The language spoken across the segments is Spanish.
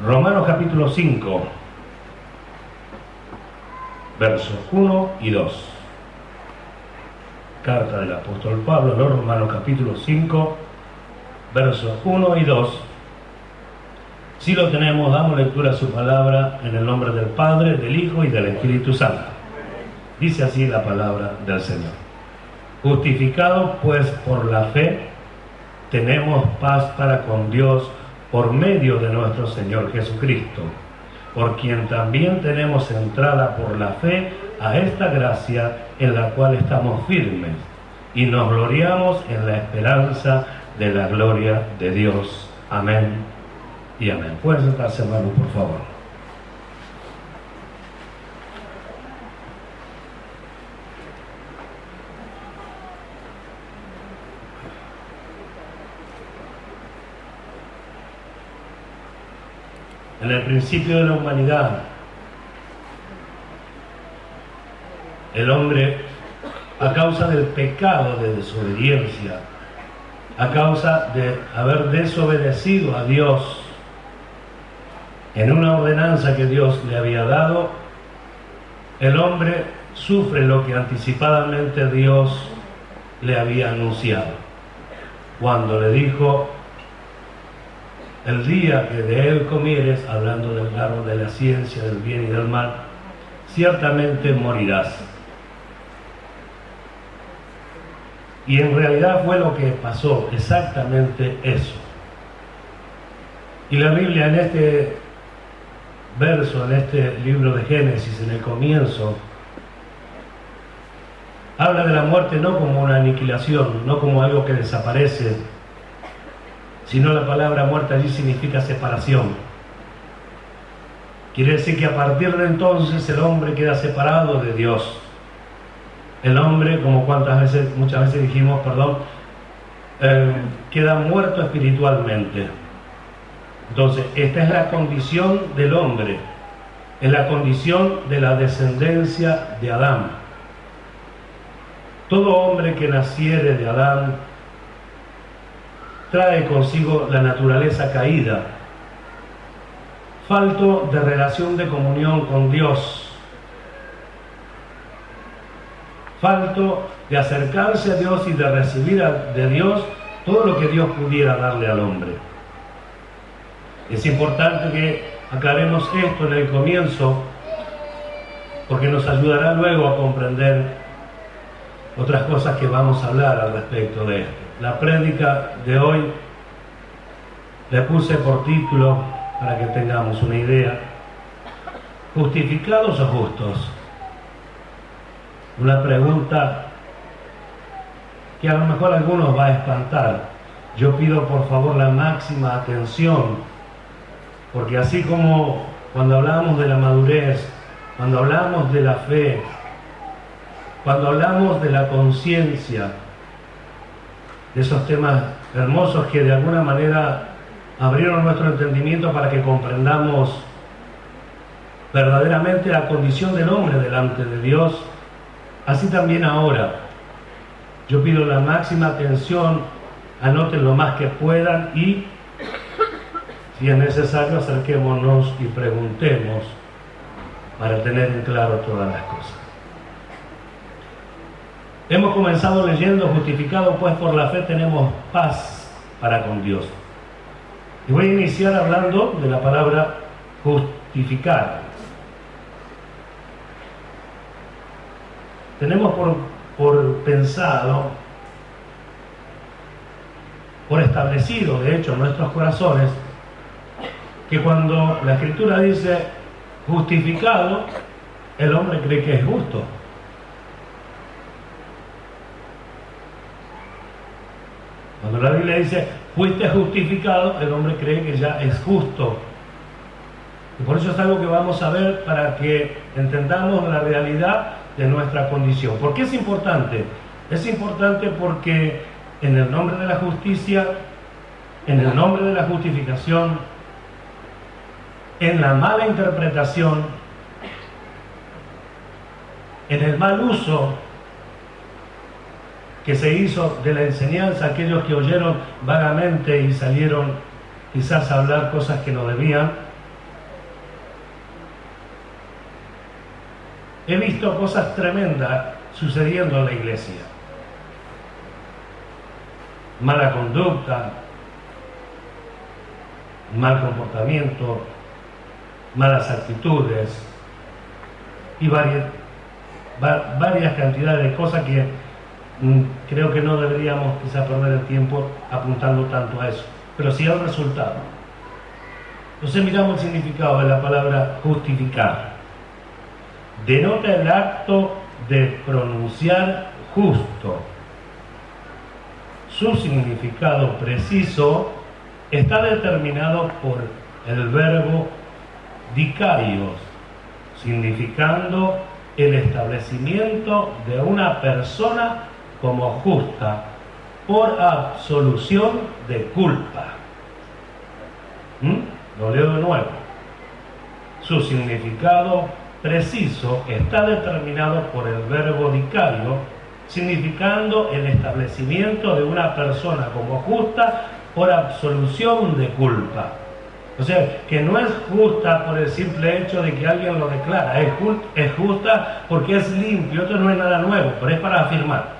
Romanos capítulo 5, versos 1 y 2. Carta del apóstol Pablo a los Romanos capítulo 5, versos 1 y 2. Si lo tenemos, damos lectura a su palabra en el nombre del Padre, del Hijo y del Espíritu Santo. Dice así la palabra del Señor. Justificados pues por la fe, tenemos paz para con Dios por medio de nuestro Señor Jesucristo, por quien también tenemos entrada por la fe a esta gracia en la cual estamos firmes y nos gloriamos en la esperanza de la gloria de Dios. Amén y amén. Pueden sentarse, hermanos, por favor. En el principio de la humanidad, el hombre, a causa del pecado de desobediencia, a causa de haber desobedecido a Dios en una ordenanza que Dios le había dado, el hombre sufre lo que anticipadamente Dios le había anunciado, cuando le dijo: el día que de él comieres, hablando del árbol de la ciencia del bien y del mal, ciertamente morirás. Y en realidad fue lo que pasó, exactamente eso. Y la Biblia en este verso, en este libro de Génesis, en el comienzo, habla de la muerte no como una aniquilación, no como algo que desaparece, sino la palabra muerte allí significa separación. Quiere decir que a partir de entonces el hombre queda separado de Dios. El hombre, como muchas veces dijimos, queda muerto espiritualmente. Entonces, esta es la condición del hombre, es la condición de la descendencia de Adán. Todo hombre que naciere de Adán trae consigo la naturaleza caída, falto de relación de comunión con Dios, falto de acercarse a Dios y de recibir de Dios todo lo que Dios pudiera darle al hombre. Es importante que aclaremos esto en el comienzo, porque nos ayudará luego a comprender otras cosas que vamos a hablar al respecto de esto. La prédica de hoy le puse por título, para que tengamos una idea: ¿justificados o justos? Una pregunta que a lo mejor a algunos va a espantar. Yo pido por favor la máxima atención, porque así como cuando hablamos de la madurez, cuando hablamos de la fe, cuando hablamos de la conciencia, de esos temas hermosos que de alguna manera abrieron nuestro entendimiento para que comprendamos verdaderamente la condición del hombre delante de Dios, así también ahora yo pido la máxima atención, anoten lo más que puedan y, si es necesario, acerquémonos y preguntemos para tener en claro todas las cosas. Hemos comenzado leyendo: justificados pues por la fe tenemos paz para con Dios. Y voy a iniciar hablando de la palabra justificar. Tenemos por pensado, por establecido, de hecho, en nuestros corazones, que cuando la Escritura dice justificado, el hombre cree que es justo. Cuando la Biblia dice fuiste justificado, el hombre cree que ya es justo. Y por eso es algo que vamos a ver para que entendamos la realidad de nuestra condición. ¿Por qué es importante? Es importante porque en el nombre de la justicia, en el nombre de la justificación, en la mala interpretación, en el mal uso que se hizo de la enseñanza, aquellos que oyeron vagamente y salieron quizás a hablar cosas que no debían, he visto cosas tremendas sucediendo en la iglesia. Mala conducta, mal comportamiento, malas actitudes y varias cantidades de cosas que creo que no deberíamos quizás perder el tiempo apuntando tanto a eso, pero sí al resultado. Entonces miramos el significado de la palabra justificar. Denota el acto de pronunciar justo. Su significado preciso está determinado por el verbo dikaios, significando el establecimiento de una persona como justa por absolución de culpa. Lo leo de nuevo. Su significado preciso está determinado por el verbo dicario, significando el establecimiento de una persona como justa por absolución de culpa. O sea, que no es justa por el simple hecho de que alguien lo declara, es justa porque es limpio. Esto no es nada nuevo, pero es para afirmar.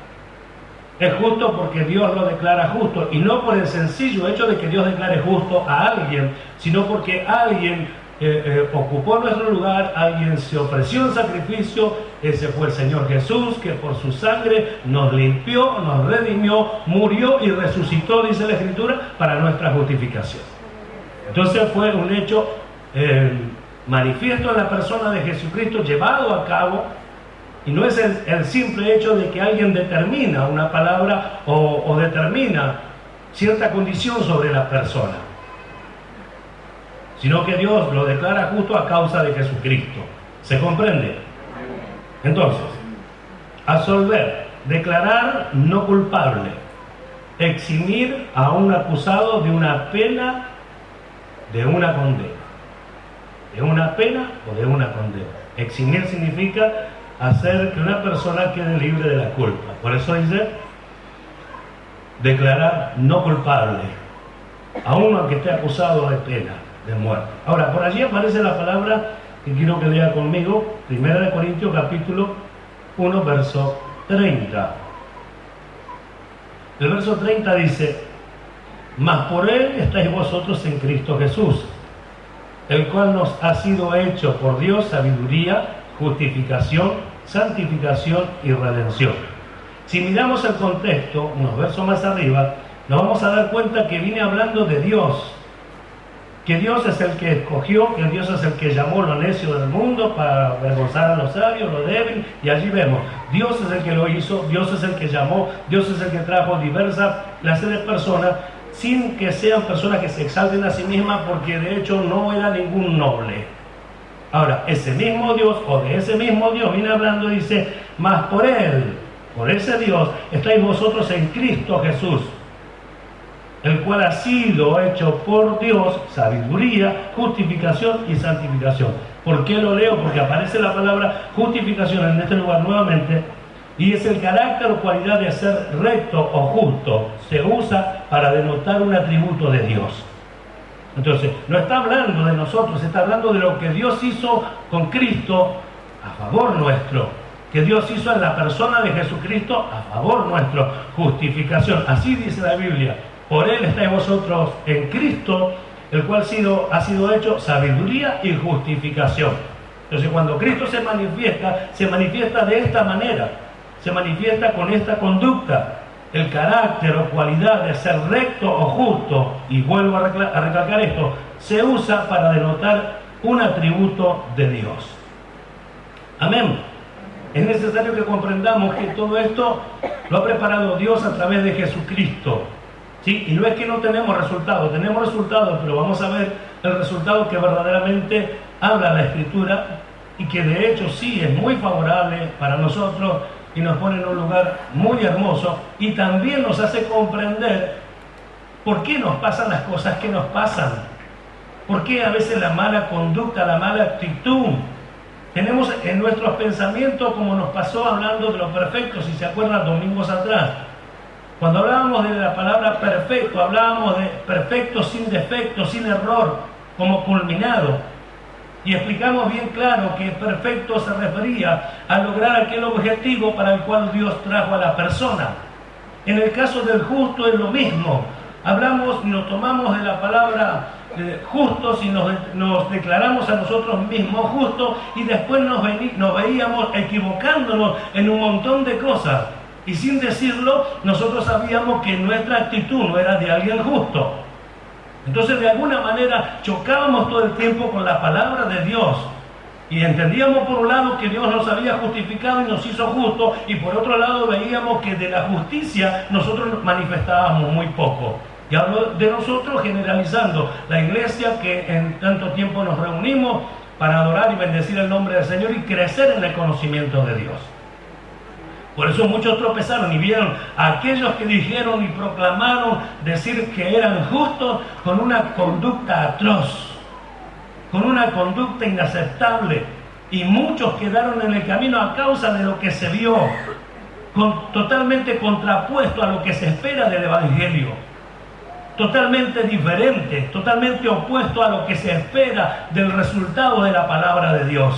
Es justo porque Dios lo declara justo, y no por el sencillo hecho de que Dios declare justo a alguien, sino porque alguien ocupó nuestro lugar, alguien se ofreció en sacrificio. Ese fue el Señor Jesús, que por su sangre nos limpió, nos redimió, murió y resucitó, dice la Escritura, para nuestra justificación. Entonces fue un hecho manifiesto en la persona de Jesucristo, llevado a cabo, y no es el simple hecho de que alguien determina una palabra o determina cierta condición sobre la persona, sino que Dios lo declara justo a causa de Jesucristo. ¿Se comprende? Entonces, absolver, declarar no culpable, eximir a un acusado de una pena, de una condena. De una pena o de una condena. Eximir significa hacer que una persona quede libre de la culpa. Por eso dice, declarar no culpable a uno que esté acusado de pena de muerte. Ahora, por allí aparece la palabra que quiero que lea conmigo, 1 Corintios capítulo 1, verso 30. El verso 30 dice: mas por él estáis vosotros en Cristo Jesús, el cual nos ha sido hecho por Dios sabiduría, justificación, santificación y redención. Si miramos el contexto, unos versos más arriba, nos vamos a dar cuenta que viene hablando de Dios, que Dios es el que escogió, que Dios es el que llamó lo necio del mundo para avergonzar a los sabios, lo débil, y allí vemos, Dios es el que lo hizo, Dios es el que llamó, Dios es el que trajo diversas clases de personas, sin que sean personas que se exalten a sí mismas, porque de hecho no era ningún noble. Ahora, ese mismo Dios, o de ese mismo Dios viene hablando, dice, mas por él, por ese Dios, estáis vosotros en Cristo Jesús, el cual ha sido hecho por Dios sabiduría, justificación y santificación. ¿Por qué lo leo? Porque aparece la palabra justificación en este lugar nuevamente, y es el carácter o cualidad de ser recto o justo. Se usa para denotar un atributo de Dios. Entonces, no está hablando de nosotros, está hablando de lo que Dios hizo con Cristo a favor nuestro, que Dios hizo en la persona de Jesucristo a favor nuestro. Justificación, así dice la Biblia. Por él estáis vosotros en Cristo, el cual ha sido hecho sabiduría y justificación. Entonces, cuando Cristo se manifiesta de esta manera, se manifiesta con esta conducta, el carácter o cualidad de ser recto o justo, y vuelvo a recalcar esto, se usa para denotar un atributo de Dios. Amén. Es necesario que comprendamos que todo esto lo ha preparado Dios a través de Jesucristo. ¿Sí? Y no es que no tenemos resultados, tenemos resultados, pero vamos a ver el resultado que verdaderamente habla la Escritura, y que de hecho sí es muy favorable para nosotros y nos pone en un lugar muy hermoso, y también nos hace comprender por qué nos pasan las cosas que nos pasan, por qué a veces la mala conducta, la mala actitud. Tenemos en nuestros pensamientos, como nos pasó hablando de lo perfecto, si se acuerdan domingos atrás, cuando hablábamos de la palabra perfecto, hablábamos de perfecto sin defecto, sin error, como culminado. Y explicamos bien claro que perfecto se refería a lograr aquel objetivo para el cual Dios trajo a la persona. En el caso del justo es lo mismo. Hablamos y nos tomamos de la palabra justos y nos declaramos a nosotros mismos justos, y después nos veíamos equivocándonos en un montón de cosas. Y sin decirlo, nosotros sabíamos que nuestra actitud no era de alguien justo. Entonces, de alguna manera, chocábamos todo el tiempo con la palabra de Dios. Y entendíamos por un lado que Dios nos había justificado y nos hizo justos, y por otro lado veíamos que de la justicia nosotros manifestábamos muy poco. Y hablo de nosotros generalizando la iglesia que en tanto tiempo nos reunimos para adorar y bendecir el nombre del Señor y crecer en el conocimiento de Dios. Por eso muchos tropezaron y vieron a aquellos que dijeron y proclamaron decir que eran justos con una conducta atroz, con una conducta inaceptable, y muchos quedaron en el camino a causa de lo que se vio, totalmente contrapuesto a lo que se espera del Evangelio, totalmente diferente, totalmente opuesto a lo que se espera del resultado de la palabra de Dios.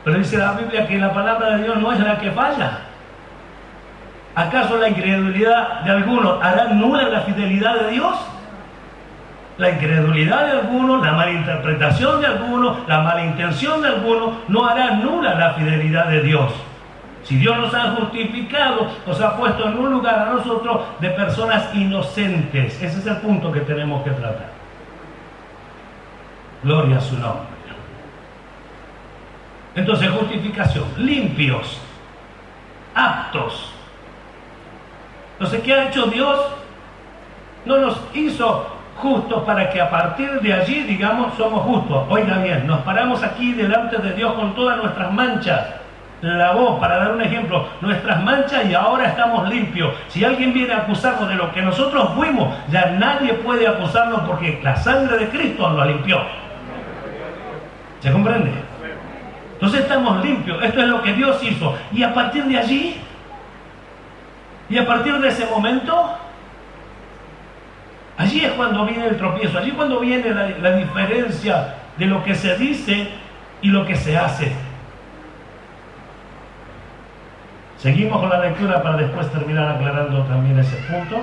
Pero dice la Biblia que la palabra de Dios no es la que falla. ¿Acaso la incredulidad de algunos hará nula la fidelidad de Dios? La incredulidad de algunos, la malinterpretación de algunos, la malintención de algunos no hará nula la fidelidad de Dios. Si Dios nos ha justificado, nos ha puesto en un lugar a nosotros de personas inocentes. Ese es el punto que tenemos que tratar. Gloria a su nombre. Entonces, justificación, limpios, aptos. Entonces, ¿qué ha hecho Dios? No nos hizo justos para que a partir de allí, digamos, somos justos. Oiga bien, nos paramos aquí delante de Dios con todas nuestras manchas. La voz, para dar un ejemplo, nuestras manchas, y ahora estamos limpios. Si alguien viene a acusarnos de lo que nosotros fuimos, ya nadie puede acusarnos porque la sangre de Cristo nos limpió. ¿Se comprende? Entonces estamos limpios, esto es lo que Dios hizo. Y a partir de allí, y a partir de ese momento, allí es cuando viene el tropiezo, allí es cuando viene la diferencia de lo que se dice y lo que se hace. Seguimos con la lectura para después terminar aclarando también ese punto.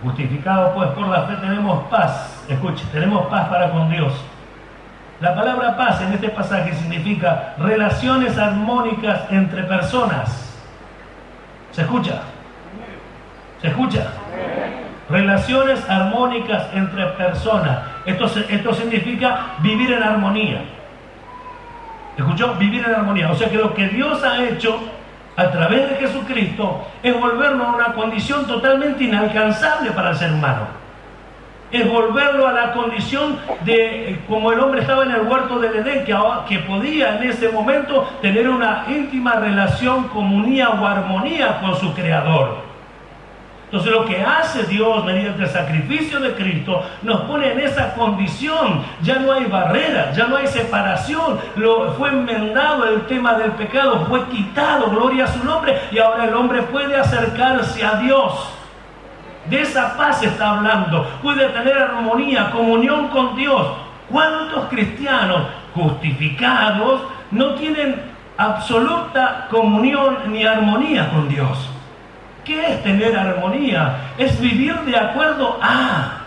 Justificados pues por la fe tenemos paz. Escuche, tenemos paz para con Dios. La palabra paz en este pasaje significa relaciones armónicas entre personas. ¿Se escucha? ¿Se escucha? Relaciones armónicas entre personas. Esto significa vivir en armonía. ¿Escuchó? Vivir en armonía. O sea que lo que Dios ha hecho a través de Jesucristo es volvernos a una condición totalmente inalcanzable para el ser humano. Es volverlo a la condición de como el hombre estaba en el huerto del Edén, que podía en ese momento tener una íntima relación, comunía o armonía con su Creador. Entonces lo que hace Dios mediante el sacrificio de Cristo nos pone en esa condición. Ya no hay barrera, ya no hay separación. Fue enmendado el tema del pecado, fue quitado, gloria a su nombre, y ahora el hombre puede acercarse a Dios. De esa paz se está hablando. Puede tener armonía, comunión con Dios. ¿Cuántos cristianos justificados no tienen absoluta comunión ni armonía con Dios? ¿Qué es tener armonía? Es vivir de acuerdo a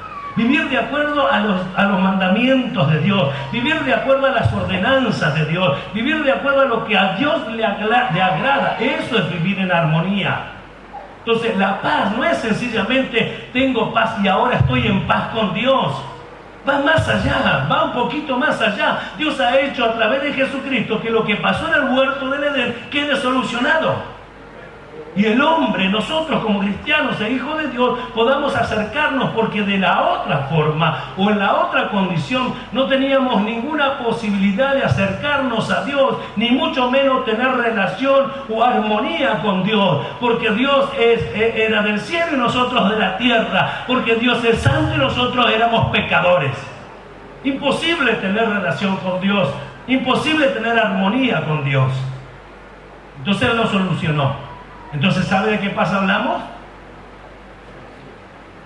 los mandamientos de Dios, vivir de acuerdo a las ordenanzas de Dios, vivir de acuerdo a lo que a Dios le agrada. Eso es vivir en armonía. Entonces la paz no es sencillamente tengo paz y ahora estoy en paz con Dios. Va más allá, va un poquito más allá. Dios ha hecho a través de Jesucristo que lo que pasó en el huerto del Edén quede solucionado. Y el hombre, nosotros como cristianos e hijos de Dios, podamos acercarnos, porque de la otra forma o en la otra condición no teníamos ninguna posibilidad de acercarnos a Dios, ni mucho menos tener relación o armonía con Dios, porque Dios era del cielo y nosotros de la tierra, porque Dios es santo y nosotros éramos pecadores. Imposible tener relación con Dios, imposible tener armonía con Dios. Entonces Él lo solucionó. Entonces, ¿sabe de qué paz hablamos?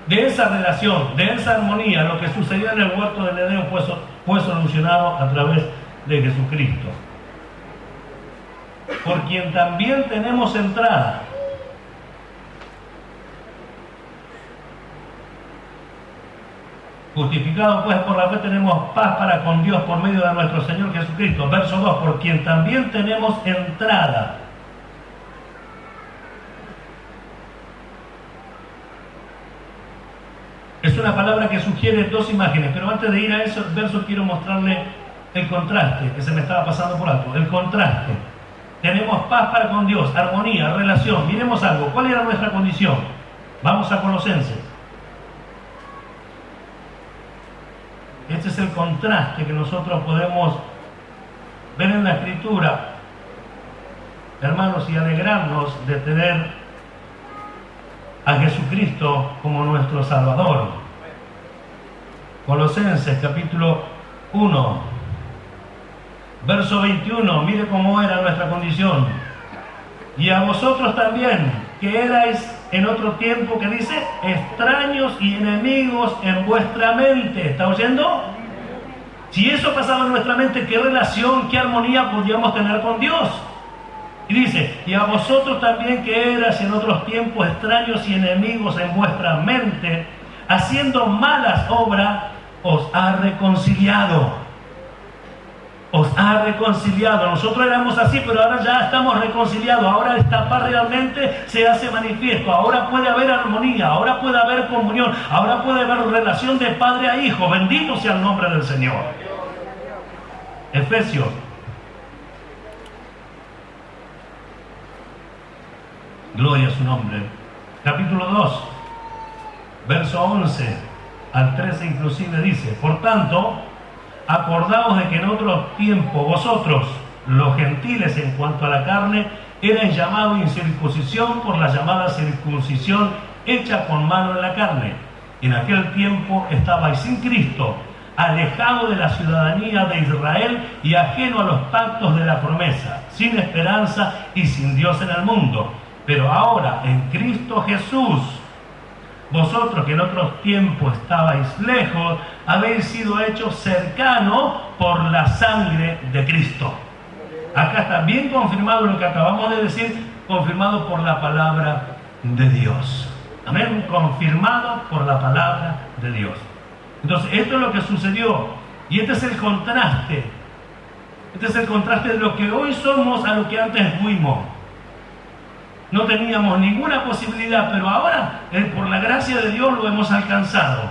De esa relación, de esa armonía. Lo que sucedió en el huerto del Edén fue solucionado a través de Jesucristo, por quien también tenemos entrada. Justificados pues por la fe tenemos paz para con Dios por medio de nuestro Señor Jesucristo. Verso 2, por quien también tenemos entrada. Es una palabra que sugiere dos imágenes, pero antes de ir a esos versos quiero mostrarle el contraste que se me estaba pasando por alto. El contraste. Tenemos paz para con Dios, armonía, relación. Miremos algo. ¿Cuál era nuestra condición? Vamos a Colosenses. Este es el contraste que nosotros podemos ver en la Escritura, hermanos, y alegrarnos de tener a Jesucristo como nuestro Salvador. Colosenses capítulo 1, verso 21, mire cómo era nuestra condición. Y a vosotros también, que erais en otro tiempo, que dice, extraños y enemigos en vuestra mente. ¿Está oyendo? Si eso pasaba en nuestra mente, ¿qué relación, qué armonía podíamos tener con Dios? Y dice, y a vosotros también, que erais en otros tiempos extraños y enemigos en vuestra mente, haciendo malas obras, os ha reconciliado. Os ha reconciliado. Nosotros éramos así, pero ahora ya estamos reconciliados. Ahora esta paz realmente se hace manifiesto. Ahora puede haber armonía, ahora puede haber comunión, ahora puede haber relación de padre a hijo. Bendito sea el nombre del Señor. Efesios. Gloria a su nombre. Capítulo 2, verso 11 al 13 inclusive dice, por tanto, acordaos de que en otro tiempo vosotros, los gentiles en cuanto a la carne, erais llamados incircuncisión por la llamada circuncisión hecha con mano en la carne. En aquel tiempo estabais sin Cristo, alejado de la ciudadanía de Israel y ajeno a los pactos de la promesa, sin esperanza y sin Dios en el mundo. Pero ahora, en Cristo Jesús, vosotros que en otros tiempos estabais lejos, habéis sido hechos cercanos por la sangre de Cristo. Acá está bien confirmado lo que acabamos de decir, confirmado por la palabra de Dios. Amén, confirmado por la palabra de Dios. Entonces, esto es lo que sucedió. Y este es el contraste. Este es el contraste de lo que hoy somos a lo que antes fuimos. No teníamos ninguna posibilidad, pero ahora, por la gracia de Dios, lo hemos alcanzado.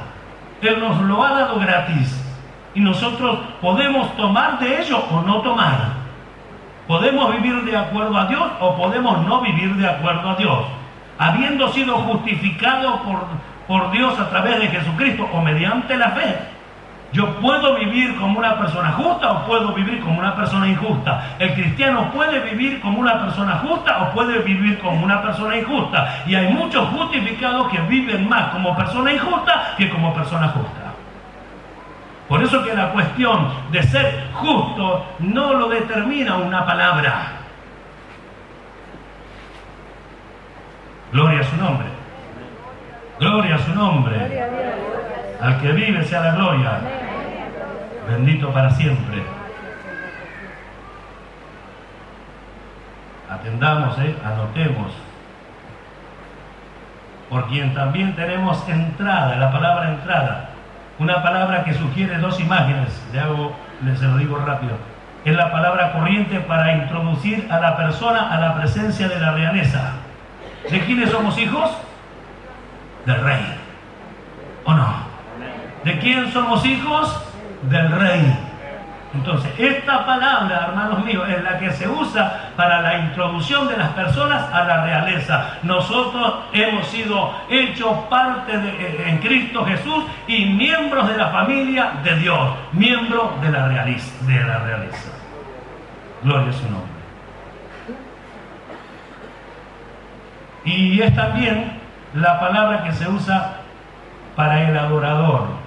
Él nos lo ha dado gratis. Y nosotros podemos tomar de ello o no tomar. Podemos vivir de acuerdo a Dios o podemos no vivir de acuerdo a Dios. Habiendo sido justificados por Dios a través de Jesucristo o mediante la fe, yo puedo vivir como una persona justa o puedo vivir como una persona injusta. El cristiano puede vivir como una persona justa o puede vivir como una persona injusta. Y hay muchos justificados que viven más como persona injusta que como persona justa. Por eso que la cuestión de ser justo no lo determina una palabra. Gloria a su nombre. Gloria a su nombre. Al que vive sea la gloria. Bendito para siempre. Atendamos, anotemos. Por quien también tenemos entrada, la palabra entrada. Una palabra que sugiere dos imágenes. Les lo digo rápido. Es la palabra corriente para introducir a la persona a la presencia de la realeza. ¿De quiénes somos hijos? Del rey. ¿O no? ¿De quién somos hijos? Del rey. Entonces, esta palabra, hermanos míos, es la que se usa para la introducción de las personas a la realeza. Nosotros hemos sido hechos parte en Cristo Jesús y miembros de la familia de Dios, miembros de la realeza. Gloria a su nombre. Y es también la palabra que se usa para el adorador,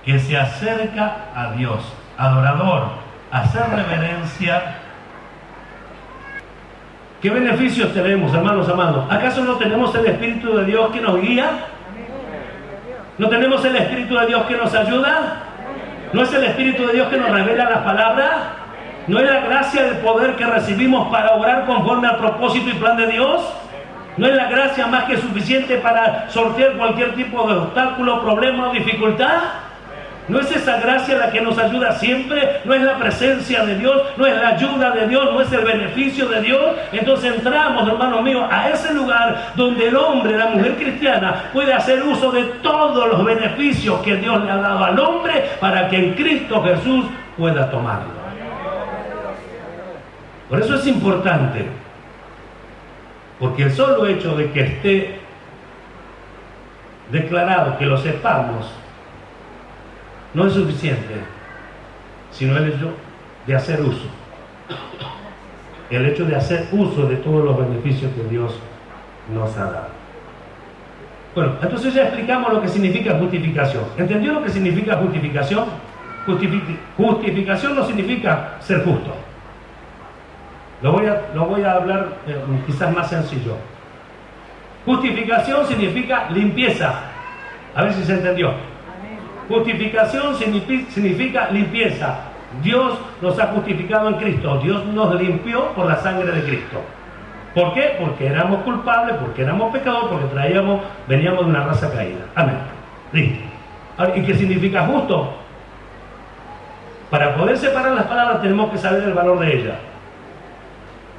que se acerca a Dios. Adorador, hacer reverencia, ¿Qué beneficios tenemos, hermanos amados? ¿Acaso no tenemos el Espíritu de Dios que nos guía? ¿No tenemos el Espíritu de Dios que nos ayuda? ¿No es el Espíritu de Dios que nos revela las palabras? ¿No es la gracia del poder que recibimos para obrar conforme al propósito y plan de Dios? ¿No es la gracia más que suficiente para sortear cualquier tipo de obstáculo, problema o dificultad? ¿No es esa gracia la que nos ayuda siempre? ¿No es la presencia de Dios? ¿No es la ayuda de Dios? ¿No es el beneficio de Dios? Entonces entramos, hermanos míos, a ese lugar donde el hombre, la mujer cristiana, puede hacer uso de todos los beneficios que Dios le ha dado al hombre para que en Cristo Jesús pueda tomarlo. Por eso es importante, porque el solo hecho de que esté declarado, que lo sepamos, no es suficiente, sino el hecho de hacer uso. El hecho de hacer uso de todos los beneficios que Dios nos ha dado. Bueno, entonces ya explicamos lo que significa justificación. ¿Entendió lo que significa justificación? Justificación no significa ser justo. Lo voy a hablar quizás más sencillo. Justificación significa limpieza. A ver si se entendió. Justificación significa limpieza. Dios nos ha justificado en Cristo. Dios nos limpió por la sangre de Cristo. ¿Por qué? Porque éramos culpables, porque éramos pecadores, porque veníamos de una raza caída. Amén. Listo. ¿Y qué significa justo? Para poder separar las palabras tenemos que saber el valor de ellas.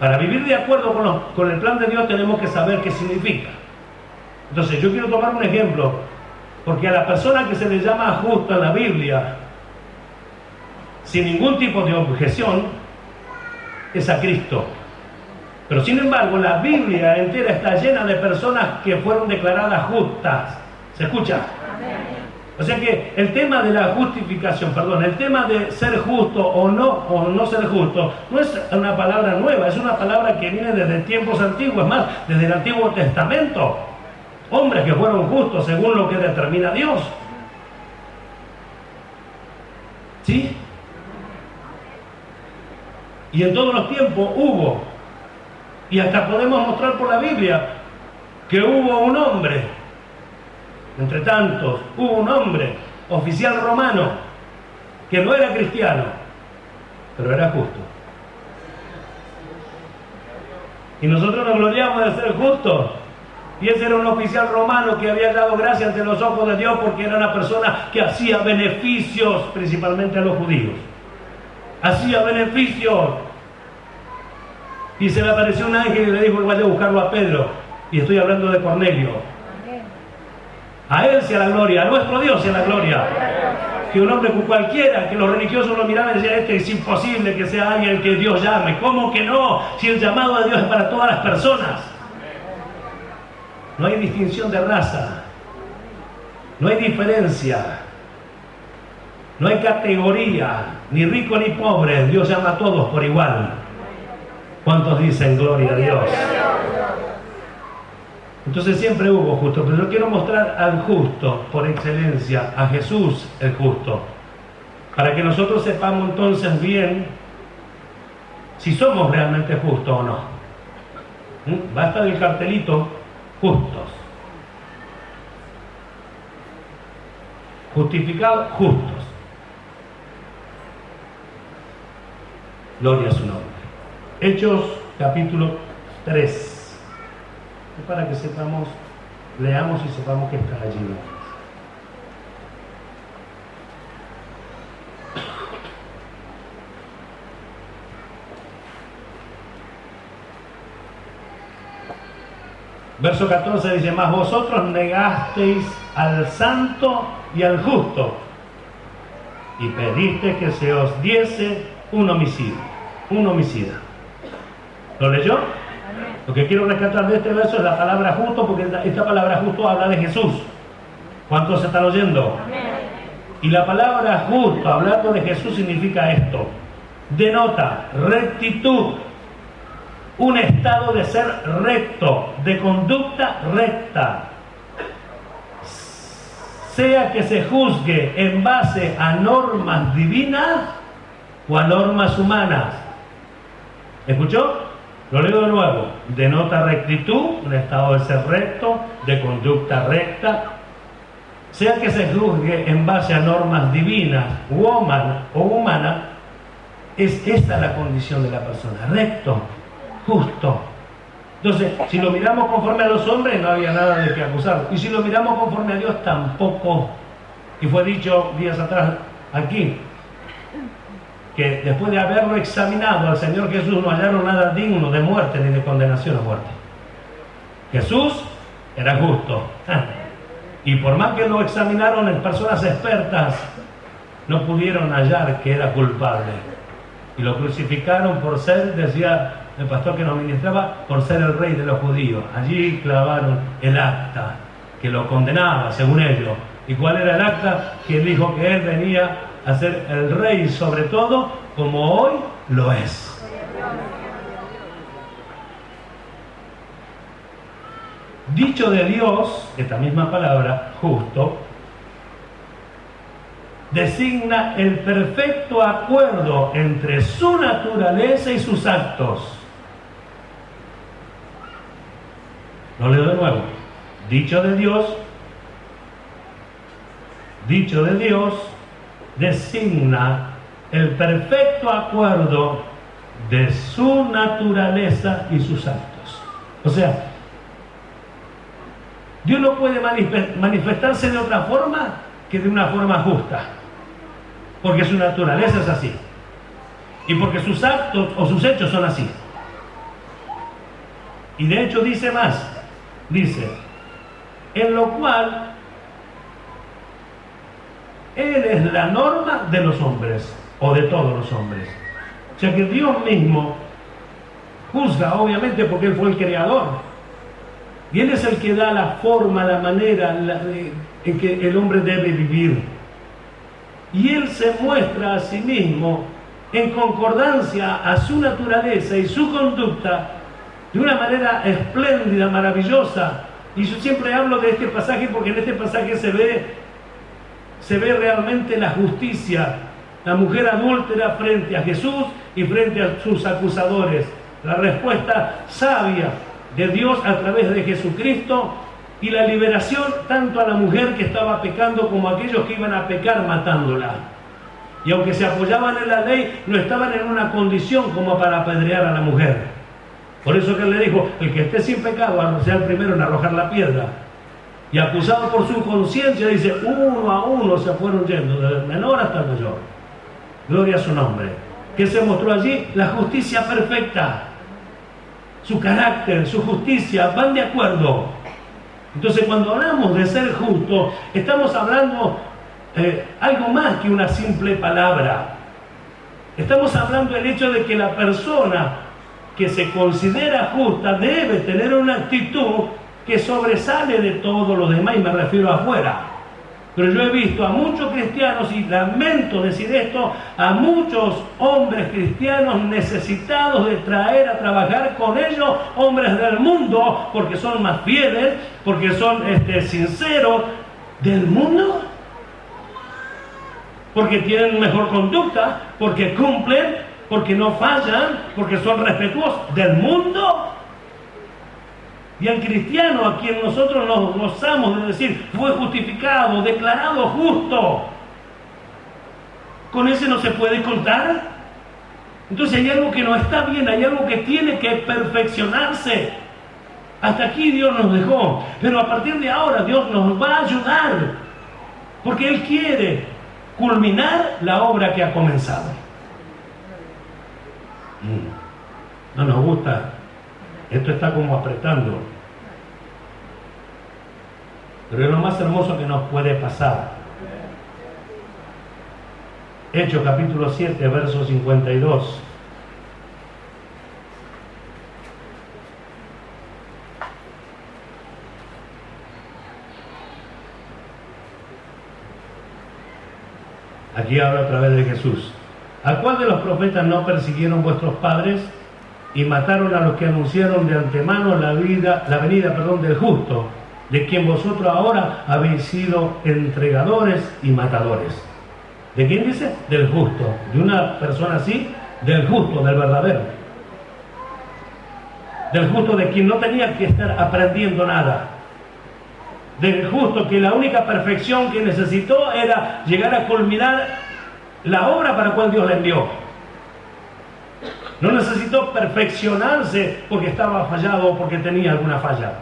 Para vivir de acuerdo con el plan de Dios tenemos que saber qué significa. Entonces yo quiero tomar un ejemplo, porque a la persona que se le llama justo en la Biblia, sin ningún tipo de objeción, es a Cristo. Pero sin embargo la Biblia entera está llena de personas que fueron declaradas justas. ¿Se escucha? O sea que el tema de la justificación, el tema de ser justo o no ser justo, no es una palabra nueva, es una palabra que viene desde tiempos antiguos, es más, desde el Antiguo Testamento. Hombres que fueron justos según lo que determina Dios. ¿Sí? Y en todos los tiempos hubo, y hasta podemos mostrar por la Biblia, que hubo un hombre. Entre tantos, hubo un hombre, oficial romano, que no era cristiano, pero era justo. Y nosotros nos gloriamos de ser justos. Y ese era un oficial romano que había dado gracia ante los ojos de Dios porque era una persona que hacía beneficios, principalmente a los judíos. Hacía beneficios. Y se le apareció un ángel y le dijo que vaya a buscarlo a Pedro. Y estoy hablando de Cornelio. A él sea la gloria, a nuestro Dios sea la gloria. Que un hombre cualquiera, que los religiosos lo miraban y decían, es imposible que sea alguien que Dios llame. ¿Cómo que no? Si el llamado de Dios es para todas las personas. No hay distinción de raza. No hay diferencia. No hay categoría, ni rico ni pobre. Dios llama a todos por igual. ¿Cuántos dicen gloria a Dios? Entonces siempre hubo justo, pero yo quiero mostrar al justo por excelencia, a Jesús el justo, para que nosotros sepamos entonces bien si somos realmente justos o no. Basta del cartelito, justos. Justificados, justos. Gloria a su nombre. Hechos capítulo 3. Para que sepamos, leamos y sepamos que está allí. Verso 14 dice, mas vosotros negasteis al santo y al justo y pedisteis que se os diese un homicida. ¿Lo leyó? Lo que quiero rescatar de este verso es la palabra justo, porque esta palabra justo habla de Jesús. ¿Cuántos se están oyendo? Amén. Y la palabra justo, hablando de Jesús, significa esto. Denota rectitud, un estado de ser recto, de conducta recta. Sea que se juzgue en base a normas divinas o a normas humanas. ¿Escuchó? Lo leo de nuevo. Denota rectitud, un estado de ser recto, de conducta recta. Sea que se juzgue en base a normas divinas o humanas, es esta la condición de la persona. Recto, justo. Entonces, si lo miramos conforme a los hombres, no había nada de qué acusar. Y si lo miramos conforme a Dios, tampoco. Y fue dicho días atrás aquí, que después de haberlo examinado al Señor Jesús, no hallaron nada digno de muerte ni de condenación a muerte. Jesús era justo. Y por más que lo examinaron en personas expertas, no pudieron hallar que era culpable. Y lo crucificaron por ser, decía el pastor que nos ministraba, por ser el rey de los judíos. Allí clavaron el acta que lo condenaba, según ellos. ¿Y cuál era el acta? Que dijo que él venía a ser el rey sobre todo, como hoy lo es. Dicho de Dios, esta misma palabra, justo, designa el perfecto acuerdo entre su naturaleza y sus actos. Lo leo de nuevo. Dicho de Dios designa el perfecto acuerdo de su naturaleza y sus actos. O sea, Dios no puede manifestarse de otra forma que de una forma justa, porque su naturaleza es así y porque sus actos o sus hechos son así. Y de hecho dice más, dice, en lo cual Él es la norma de los hombres o de todos los hombres. O sea que Dios mismo juzga, obviamente, porque Él fue el creador. Y Él es el que da la forma, la manera en que el hombre debe vivir. Y Él se muestra a sí mismo en concordancia a su naturaleza y su conducta de una manera espléndida, maravillosa. Y yo siempre hablo de este pasaje porque en este pasaje se ve realmente la justicia. La mujer adúltera frente a Jesús y frente a sus acusadores. La respuesta sabia de Dios a través de Jesucristo y la liberación tanto a la mujer que estaba pecando como a aquellos que iban a pecar matándola. Y aunque se apoyaban en la ley, no estaban en una condición como para apedrear a la mujer. Por eso que él le dijo, el que esté sin pecado sea el primero en arrojar la piedra. Y acusado por su conciencia, dice, uno a uno se fueron yendo, del menor hasta el mayor. Gloria a su nombre. ¿Qué se mostró allí? La justicia perfecta. Su carácter, su justicia, van de acuerdo. Entonces, cuando hablamos de ser justo, estamos hablando algo más que una simple palabra. Estamos hablando del hecho de que la persona que se considera justa debe tener una actitud que sobresale de todos los demás, y me refiero afuera. Pero yo he visto a muchos cristianos, y lamento decir esto, a muchos hombres cristianos necesitados de traer a trabajar con ellos hombres del mundo, porque son más fieles, porque son sinceros del mundo, porque tienen mejor conducta, porque cumplen, porque no fallan, porque son respetuosos del mundo. Y al cristiano a quien nosotros nos gozamos de decir fue justificado, declarado justo, ¿con ese no se puede contar? Entonces hay algo que no está bien, hay algo que tiene que perfeccionarse. Hasta aquí Dios nos dejó, pero a partir de ahora Dios nos va a ayudar, porque Él quiere culminar la obra que ha comenzado. No nos gusta. Esto está como apretando. Pero es lo más hermoso que nos puede pasar. Hechos capítulo 7, verso 52. Aquí habla a través de Jesús. ¿A cuál de los profetas no persiguieron vuestros padres y mataron a los que anunciaron de antemano la venida del justo, de quien vosotros ahora habéis sido entregadores y matadores? ¿De quién dice? Del justo. De una persona así, del justo, del verdadero. Del justo de quien no tenía que estar aprendiendo nada. Del justo que la única perfección que necesitó era llegar a culminar la obra para la cual Dios le envió. No necesitó perfeccionarse porque estaba fallado o porque tenía alguna falla,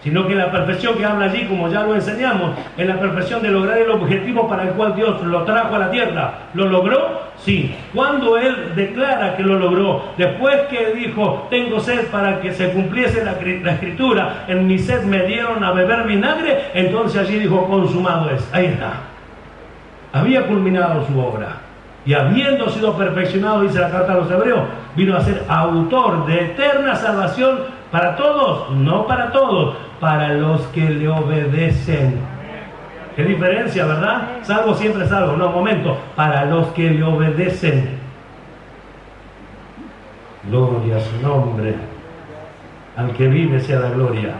sino que la perfección que habla allí, como ya lo enseñamos, es la perfección de lograr el objetivo para el cual Dios lo trajo a la tierra. ¿Lo logró? Sí. Cuando Él declara que lo logró, después que dijo, tengo sed para que se cumpliese la escritura, en mi sed me dieron a beber vinagre, entonces allí dijo, consumado es. Ahí está. Había culminado su obra. Y habiendo sido perfeccionado, dice la carta a los Hebreos, vino a ser autor de eterna salvación para todos, no para todos, para los que le obedecen. Qué diferencia, ¿verdad? Salvo siempre salvo. No, momento, para los que le obedecen. Gloria a su nombre. Al que vive sea la gloria.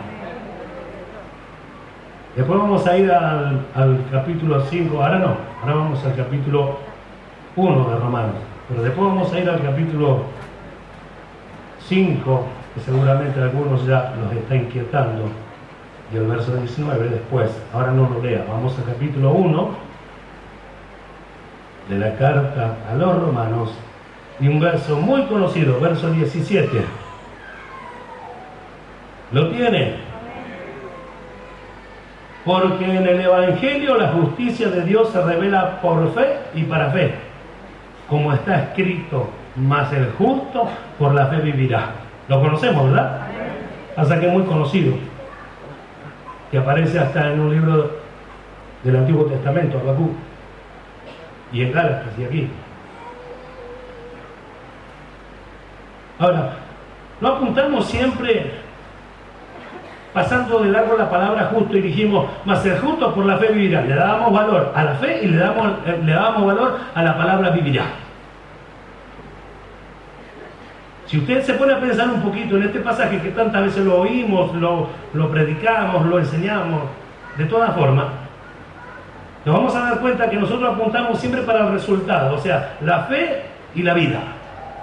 Después vamos a ir al capítulo 5, ahora no, ahora vamos al capítulo 1 de Romanos, pero después vamos a ir al capítulo 5, que seguramente a algunos ya los está inquietando, y el verso 19 después. Ahora no lo lea, vamos al capítulo 1 de la carta a los Romanos, y un verso muy conocido, verso 17. ¿Lo tiene? Porque en el Evangelio la justicia de Dios se revela por fe y para fe, como está escrito, mas el justo por la fe vivirá. Lo conocemos, ¿verdad? Hasta que es muy conocido, que aparece hasta en un libro del Antiguo Testamento, Habacuc, y en Gálatas y aquí. Ahora, no apuntamos siempre pasando de largo la palabra justo y dijimos, mas el justo por la fe vivirá. Le dábamos valor a la fe y le dábamos valor a la palabra vivirá. Si usted se pone a pensar un poquito en este pasaje que tantas veces lo oímos, lo predicamos, lo enseñamos, de todas formas, nos vamos a dar cuenta que nosotros apuntamos siempre para el resultado, o sea, la fe y la vida.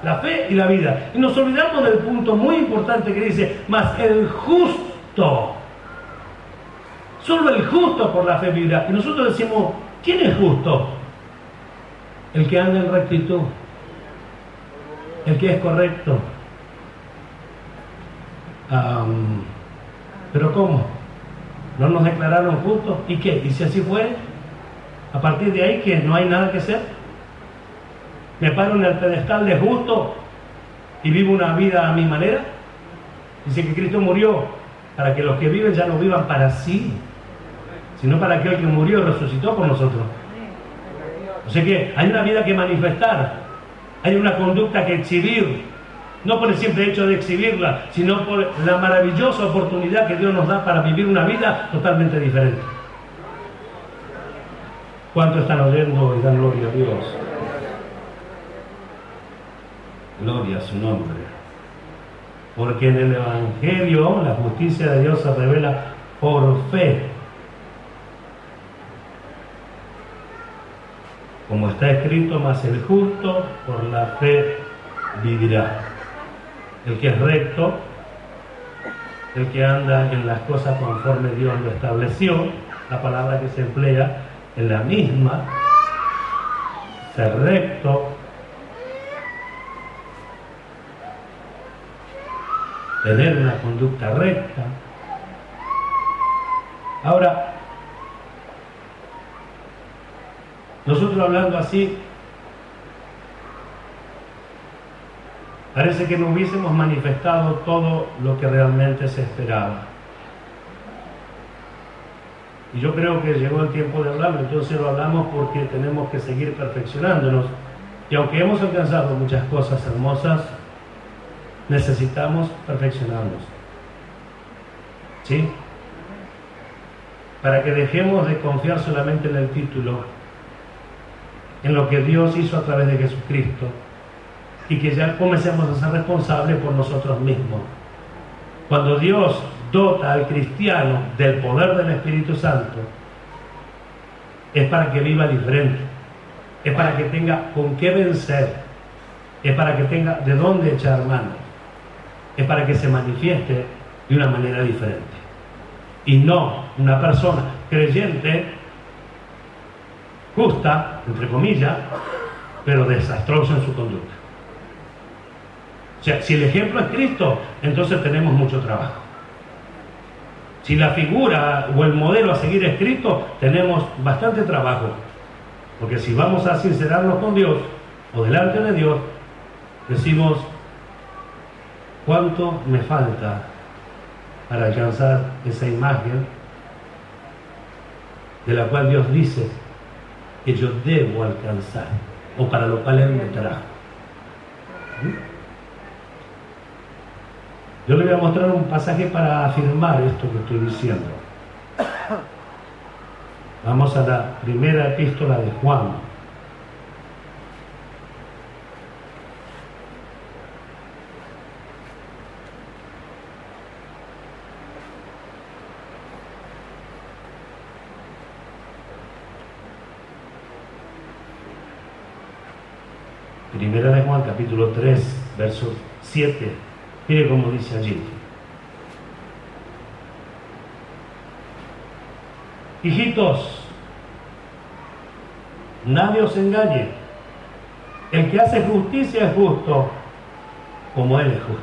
La fe y la vida. Y nos olvidamos del punto muy importante que dice, mas el justo, solo el justo por la fe vivirá. Y nosotros decimos, ¿quién es justo? El que anda en rectitud, el que es correcto. ¿Pero cómo? ¿No nos declararon justos? ¿Y qué? ¿Y si así fuere? A partir de ahí, ¿que no hay nada que hacer? ¿Me paro en el pedestal de justo y vivo una vida a mi manera? Dice que Cristo murió para que los que viven ya no vivan para sí, sino para aquel que murió y resucitó por nosotros. O sea que hay una vida que manifestar, hay una conducta que exhibir, no por el simple hecho de exhibirla, sino por la maravillosa oportunidad que Dios nos da para vivir una vida totalmente diferente. ¿Cuánto están oyendo y dan gloria a Dios? Gloria a su nombre. Porque en el Evangelio la justicia de Dios se revela por fe. Como está escrito, mas el justo por la fe vivirá. El que es recto, el que anda en las cosas conforme Dios lo estableció, la palabra que se emplea es la misma, ser recto, tener una conducta recta. Ahora, nosotros hablando así, parece que no hubiésemos manifestado todo lo que realmente se esperaba. Y yo creo que llegó el tiempo de hablarlo, entonces lo hablamos porque tenemos que seguir perfeccionándonos. Y aunque hemos alcanzado muchas cosas hermosas, necesitamos perfeccionarnos. ¿Sí? Para que dejemos de confiar solamente en el título, en lo que Dios hizo a través de Jesucristo, y que ya comencemos a ser responsables por nosotros mismos. Cuando Dios dota al cristiano del poder del Espíritu Santo, es para que viva diferente, es para que tenga con qué vencer, es para que tenga de dónde echar mano. es para que se manifieste de una manera diferente. Y no una persona creyente, justa, entre comillas, pero desastrosa en su conducta. O sea, si el ejemplo es Cristo, entonces tenemos mucho trabajo. Si la figura o el modelo a seguir es Cristo, tenemos bastante trabajo. Porque si vamos a sincerarnos con Dios o delante de Dios, decimos, ¿cuánto me falta para alcanzar esa imagen de la cual Dios dice que yo debo alcanzar, o para lo cual Él me trajo? Yo le voy a mostrar un pasaje para afirmar esto que estoy diciendo. Vamos a la primera epístola de Juan. Primera de Juan, capítulo 3, verso 7. Mire cómo dice allí. Hijitos, nadie os engañe. El que hace justicia es justo, como Él es justo.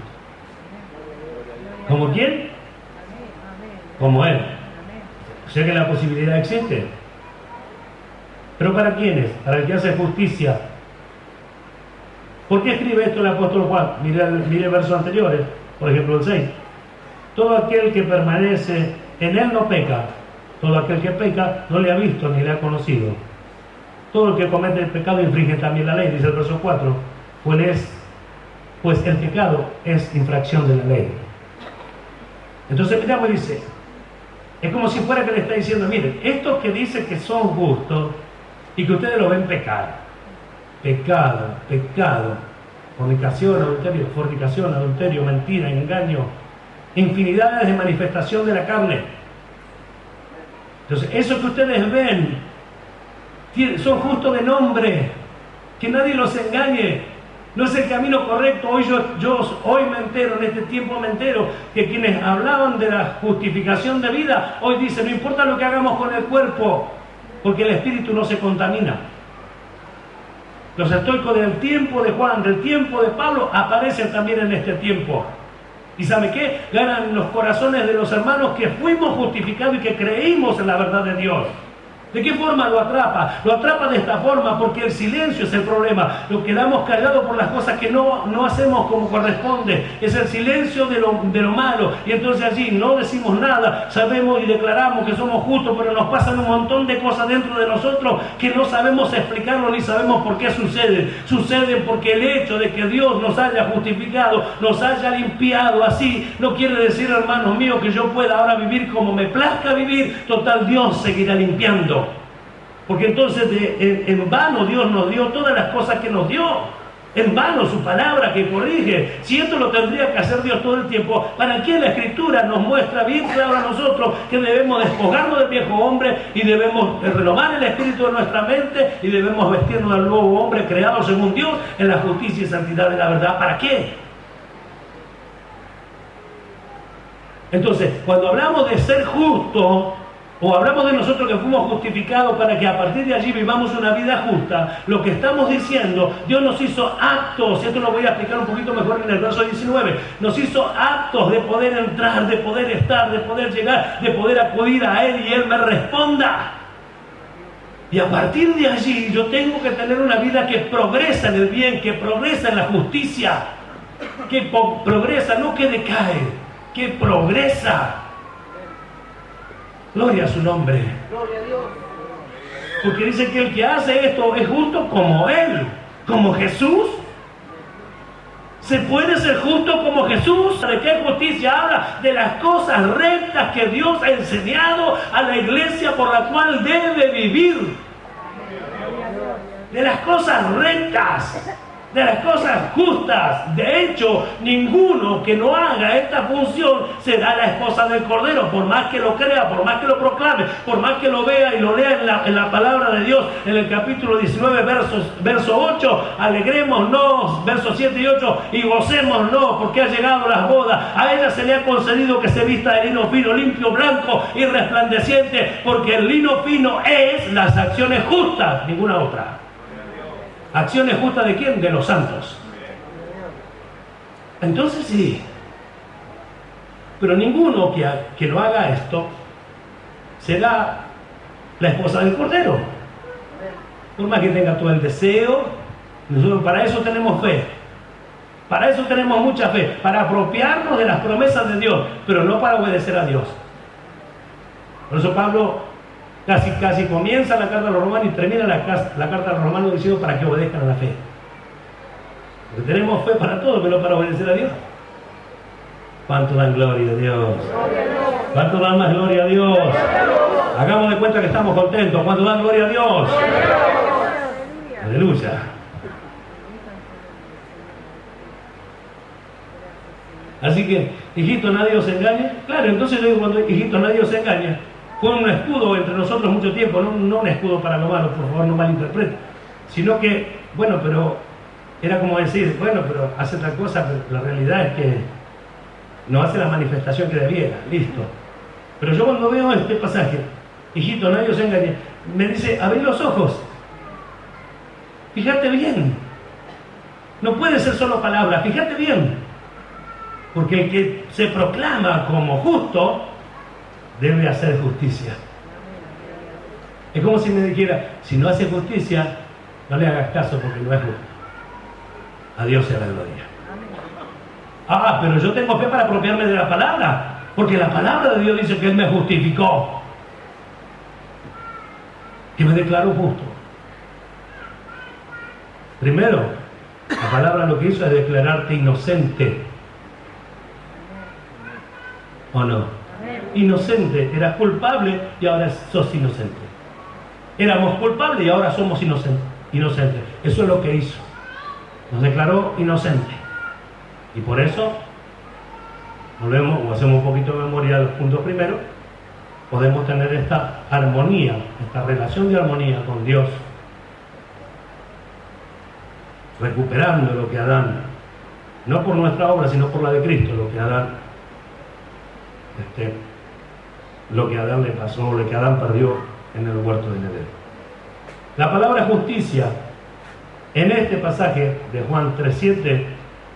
¿Como quién? Como Él. O sea que la posibilidad existe. ¿Pero para quiénes? Para el que hace justicia. ¿Por qué escribe esto el apóstol Juan? Mire versos anteriores, por ejemplo el 6. Todo aquel que permanece en Él no peca. Todo aquel que peca no le ha visto ni le ha conocido. Todo el que comete el pecado infringe también la ley, dice el verso 4. Pues el pecado es infracción de la ley. Entonces miramos y dice, es como si fuera que le está diciendo, miren, estos que dicen que son justos y que ustedes lo ven pecar. Pecado, fornicación, adulterio, mentira, engaño, infinidades de manifestación de la carne. Entonces, eso que ustedes ven, son justos de nombre, que nadie los engañe, no es el camino correcto. Hoy hoy me entero, en este tiempo me entero, que quienes hablaban de la justificación de vida, hoy dicen, no importa lo que hagamos con el cuerpo, porque el espíritu no se contamina. Los estoicos del tiempo de Juan, del tiempo de Pablo, aparecen también en este tiempo. ¿Y sabe qué? Ganan los corazones de los hermanos que fuimos justificados y que creímos en la verdad de Dios. ¿De qué forma lo atrapa? Lo atrapa de esta forma porque el silencio es el problema. Lo quedamos callados por las cosas que no hacemos como corresponde. Es el silencio de lo malo. Y entonces allí no decimos nada. Sabemos y declaramos que somos justos, pero nos pasan un montón de cosas dentro de nosotros que no sabemos explicarlo ni sabemos por qué suceden. Suceden porque el hecho de que Dios nos haya justificado, nos haya limpiado así, no quiere decir, hermanos míos, que yo pueda ahora vivir como me plazca vivir. Total, Dios seguirá limpiando. Porque entonces en vano Dios nos dio todas las cosas que nos dio. En vano su palabra que corrige. Si esto lo tendría que hacer Dios todo el tiempo, ¿para qué la Escritura nos muestra bien claro a nosotros que debemos despojarnos del viejo hombre y debemos renovar el espíritu de nuestra mente y debemos vestirnos del nuevo hombre creado según Dios en la justicia y santidad de la verdad? ¿Para qué? Entonces, cuando hablamos de ser justo, o hablamos de nosotros que fuimos justificados para que a partir de allí vivamos una vida justa, lo que estamos diciendo, Dios nos hizo aptos, y esto lo voy a explicar un poquito mejor en el verso 19, nos hizo aptos de poder entrar, de poder estar, de poder llegar, de poder acudir a Él y Él me responda. Y a partir de allí yo tengo que tener una vida que progresa en el bien, que progresa en la justicia, que progresa, no que decae, que progresa. Gloria a su nombre. Gloria a Dios. Porque dice que el que hace esto es justo como Él, como Jesús. ¿Se puede ser justo como Jesús? ¿De qué justicia habla? De las cosas rectas que Dios ha enseñado a la iglesia por la cual debe vivir. De las cosas rectas. de las cosas justas. De hecho, ninguno que no haga esta función será la esposa del Cordero, por más que lo crea, por más que lo proclame, por más que lo vea y lo lea en la palabra de Dios, en el capítulo 19, verso 8, alegrémonos, versos 7 y 8, y gocémonos, porque ha llegado las bodas. A ella se le ha concedido que se vista de lino fino, limpio, blanco y resplandeciente, porque el lino fino es las acciones justas, ninguna otra. ¿Acciones justas de quién? De los santos. Entonces sí. Pero ninguno que no haga esto será la esposa del Cordero. Por más que tenga todo el deseo, nosotros para eso tenemos fe. Para eso tenemos mucha fe, para apropiarnos de las promesas de Dios, pero no para obedecer a Dios. Por eso Pablo casi comienza la carta a los romanos y termina la carta a los romanos diciendo para que obedezcan a la fe. Porque tenemos fe para todo, pero no para obedecer a Dios. ¿Cuánto dan gloria a Dios? ¿Cuánto dan más gloria a Dios? Hagamos de cuenta que estamos contentos. ¿Cuánto dan gloria a Dios? Aleluya. Así que, hijito, nadie os engaña. Claro, entonces yo digo, cuando hijito, nadie os engaña, fue un escudo entre nosotros mucho tiempo, no un escudo para lo malo, por favor, no malinterprete, sino que, bueno, pero era como decir, bueno, pero hace tal cosa, pero la realidad es que no hace la manifestación que debiera, listo. Pero yo cuando veo este pasaje, hijito, nadie os engaña, me dice, abrí los ojos, fíjate bien, no puede ser solo palabras, fíjate bien. Porque el que se proclama como justo debe hacer justicia. Es como si me dijera, si no hace justicia, no le hagas caso porque no es justo. A Dios sea la gloria. Ah, pero yo tengo fe para apropiarme de la palabra, porque la palabra de Dios dice que Él me justificó, que me declaró justo. Primero, la palabra lo que hizo es declararte inocente. ¿O no? Inocente, eras culpable y ahora sos inocente. Éramos culpables y ahora somos inocentes. Eso es lo que hizo. Nos declaró inocentes. Y por eso, volvemos o hacemos un poquito de memoria de los puntos primeros, podemos tener esta armonía, esta relación de armonía con Dios, recuperando lo que Adán, no por nuestra obra, sino por la de Cristo, lo que Adán le pasó, lo que Adán perdió en el huerto de Edén. La palabra justicia en este pasaje de Juan 3:7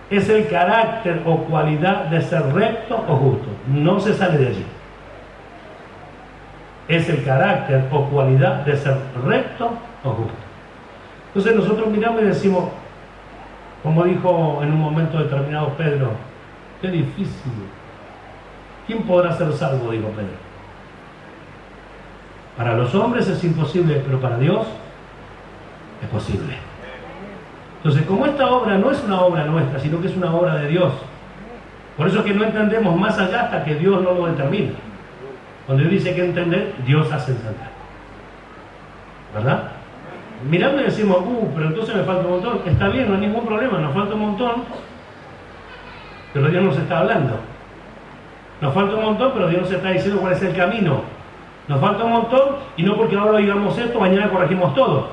es el carácter o cualidad de ser recto o justo. No se sale de allí. Es el carácter o cualidad de ser recto o justo. Entonces nosotros miramos y decimos, como dijo en un momento determinado Pedro, qué difícil. ¿Quién podrá ser salvo? Dijo Pedro. Para los hombres es imposible, pero para Dios es posible. Entonces, como esta obra no es una obra nuestra, sino que es una obra de Dios, por eso es que no entendemos más allá hasta que Dios no lo determina. Cuando Dios dice que entender, Dios hace entender. ¿Verdad? Mirando y decimos, pero entonces me falta un montón. Está bien, no hay ningún problema, nos falta un montón, pero Dios nos está hablando. Nos falta un montón, pero Dios nos está diciendo cuál es el camino. Nos falta un montón, y no porque ahora digamos esto, mañana corregimos todo,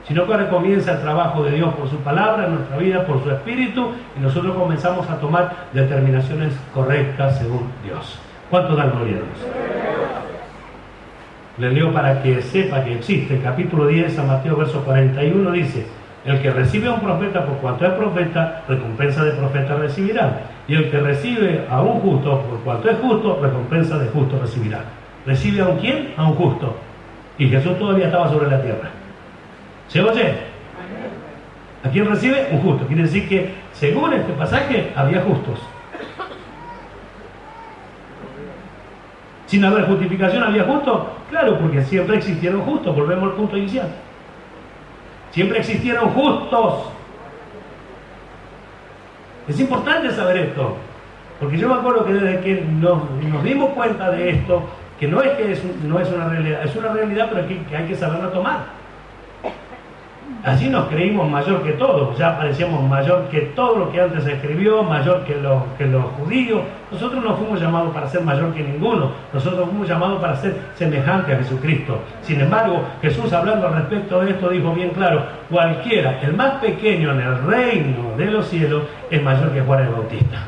sino que ahora comienza el trabajo de Dios por su palabra, en nuestra vida, por su espíritu, y nosotros comenzamos a tomar determinaciones correctas según Dios. ¿Cuánto da gloria a Dios? Le leo para que sepa que existe. El capítulo 10, San Mateo, verso 41, dice: el que recibe a un profeta por cuanto es profeta, recompensa de profeta recibirá. Y el que recibe a un justo por cuanto es justo, recompensa de justo recibirá. ¿Recibe a un quién? A un justo. Y Jesús todavía estaba sobre la tierra. ¿Se oye? ¿A quién recibe? Un justo. Quiere decir que, según este pasaje, había justos. Sin haber justificación, ¿había justos? Claro, porque siempre existieron justos. Volvemos al punto inicial. Siempre existieron justos. Es importante saber esto, porque yo me acuerdo que desde que nos dimos cuenta de esto, que no es una realidad, es una realidad, pero que hay que saberla tomar. Allí nos creímos mayor que todo, ya parecíamos mayor que todo lo que antes se escribió, mayor que los judíos. Nosotros no fuimos llamados para ser mayor que ninguno, nosotros fuimos llamados para ser semejantes a Jesucristo. Sin embargo, Jesús, hablando al respecto de esto, dijo bien claro: cualquiera, el más pequeño en el reino de los cielos, es mayor que Juan el Bautista.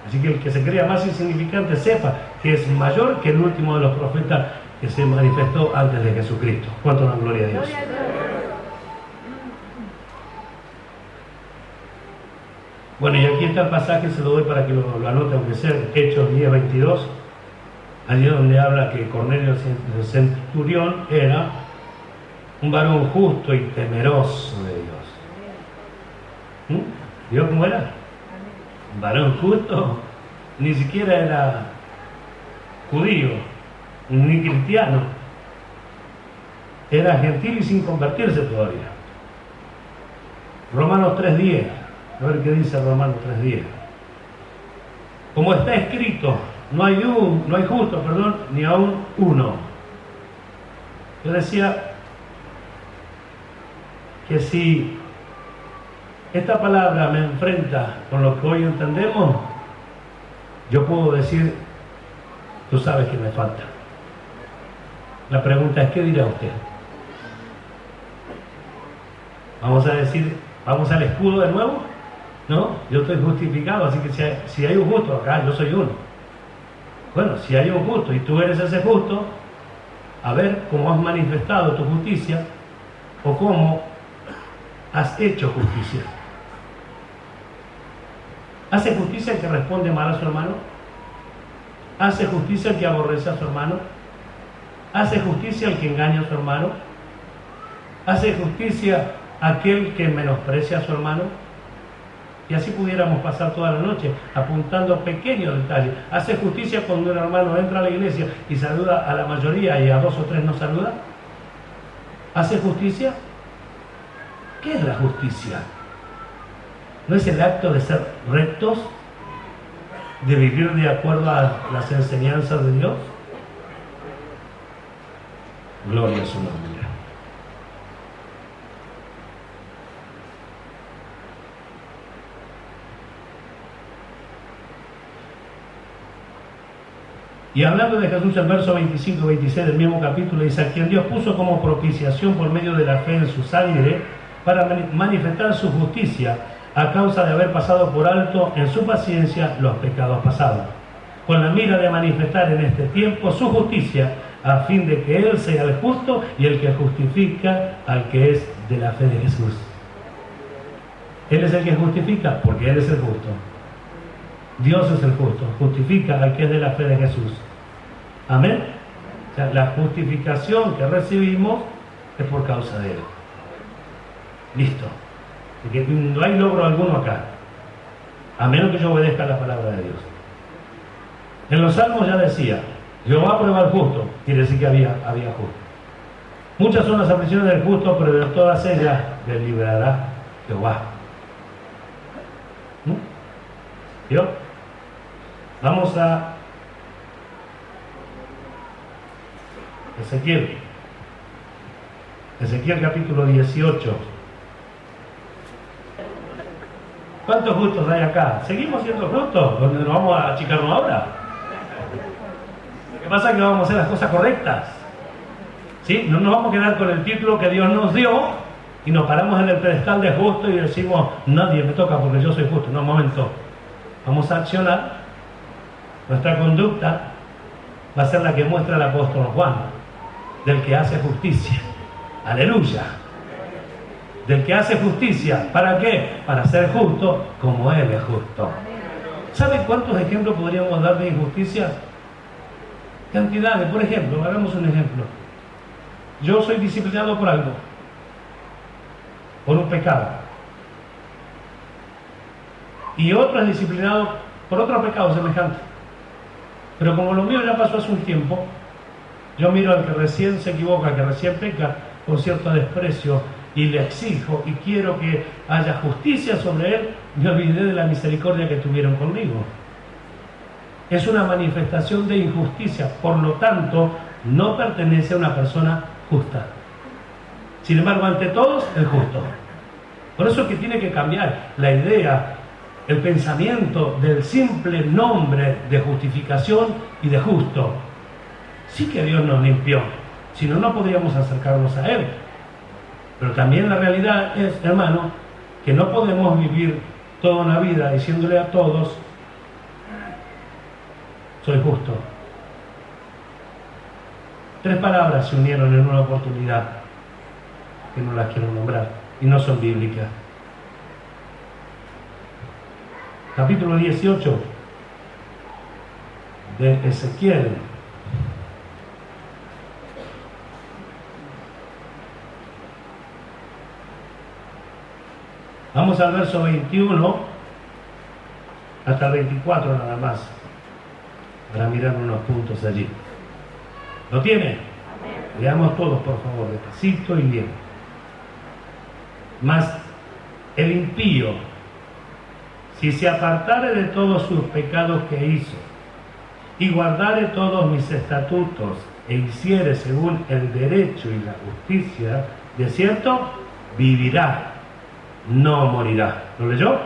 Así que el que se crea más insignificante, sepa que es mayor que el último de los profetas que se manifestó antes de Jesucristo. ¿Cuánto da gloria a Dios? Bueno, y aquí está el pasaje, se lo doy para que lo anote, aunque sea Hechos 10:22, allí donde habla que Cornelio el centurión era un varón justo y temeroso de Dios. ¿Vio cómo era? Un varón justo, ni siquiera era judío, ni cristiano, era gentil y sin convertirse todavía. Romanos 3:10. A ver qué dice Romanos 3:10. Como está escrito, no hay justo, ni aún uno. Yo decía que si esta palabra me enfrenta con lo que hoy entendemos, yo puedo decir: tú sabes que me falta. La pregunta es: ¿qué dirá usted? Vamos a decir, vamos al escudo de nuevo. No, yo estoy justificado, así que si hay un justo acá, yo soy uno. Bueno, si hay un justo y tú eres ese justo, a ver cómo has manifestado tu justicia o cómo has hecho justicia. ¿Hace justicia el que responde mal a su hermano? ¿Hace justicia el que aborrece a su hermano? ¿Hace justicia el que engaña a su hermano? ¿Hace justicia aquel que menosprecia a su hermano? Y así pudiéramos pasar toda la noche apuntando pequeños detalles. ¿Hace justicia cuando un hermano entra a la iglesia y saluda a la mayoría y a 2 o 3 no saluda? ¿Hace justicia? ¿Qué es la justicia? ¿No es el acto de ser rectos? ¿De vivir de acuerdo a las enseñanzas de Dios? Gloria a su nombre. Y hablando de Jesús, el verso 25 y 26 del mismo capítulo dice: a quien Dios puso como propiciación por medio de la fe en su sangre para manifestar su justicia a causa de haber pasado por alto en su paciencia los pecados pasados, con la mira de manifestar en este tiempo su justicia, a fin de que Él sea el justo y el que justifica al que es de la fe de Jesús. Él es el que justifica porque Él es el justo. Dios es el justo, justifica al que es de la fe de Jesús. Amén. O sea, la justificación que recibimos es por causa de Él. Listo. Porque no hay logro alguno acá, a menos que yo obedezca la palabra de Dios. En los Salmos ya decía: Jehová prueba al justo, quiere decir que había justo. Muchas son las aflicciones del justo, pero de todas ellas le librará Jehová. ¿Vio? Vamos a Ezequiel capítulo 18. ¿Cuántos justos hay acá? ¿Seguimos siendo justos? ¿Dónde nos vamos a achicarnos ahora? Lo que pasa es que vamos a hacer las cosas correctas, ¿sí? No nos vamos a quedar con el título que Dios nos dio y nos paramos en el pedestal de justo y decimos: nadie me toca porque yo soy justo. No, un momento. Vamos a accionar. Nuestra conducta va a ser la que muestra el apóstol Juan, del que hace justicia. Aleluya. Del que hace justicia. ¿Para qué? Para ser justo como Él es justo. ¿Sabe cuántos ejemplos podríamos dar de injusticia? Cantidades. Por ejemplo, hagamos un ejemplo. Yo soy disciplinado por algo, por un pecado, y otro es disciplinado por otro pecado semejante. Pero como lo mío ya pasó hace un tiempo, yo miro al que recién se equivoca, al que recién peca, con cierto desprecio, y le exijo y quiero que haya justicia sobre él. Me olvidé de la misericordia que tuvieron conmigo. Es una manifestación de injusticia, por lo tanto no pertenece a una persona justa. Sin embargo, ante todos, el justo. Por eso es que tiene que cambiar la idea, el pensamiento del simple nombre de justificación y de justo. Sí que Dios nos limpió, si no, no podríamos acercarnos a Él. Pero también la realidad es, hermano, que no podemos vivir toda una vida diciéndole a todos, soy justo. 3 palabras se unieron en una oportunidad, que no las quiero nombrar, y no son bíblicas. Capítulo 18 de Ezequiel. Vamos al verso 21 hasta el 24 nada más, para mirar unos puntos allí. ¿Lo tiene? Leamos todos, por favor, despacito y bien. Mas el impío, si se apartare de todos sus pecados que hizo, y guardare todos mis estatutos, e hiciere según el derecho y la justicia, de cierto, vivirá, no morirá. ¿Lo leyó?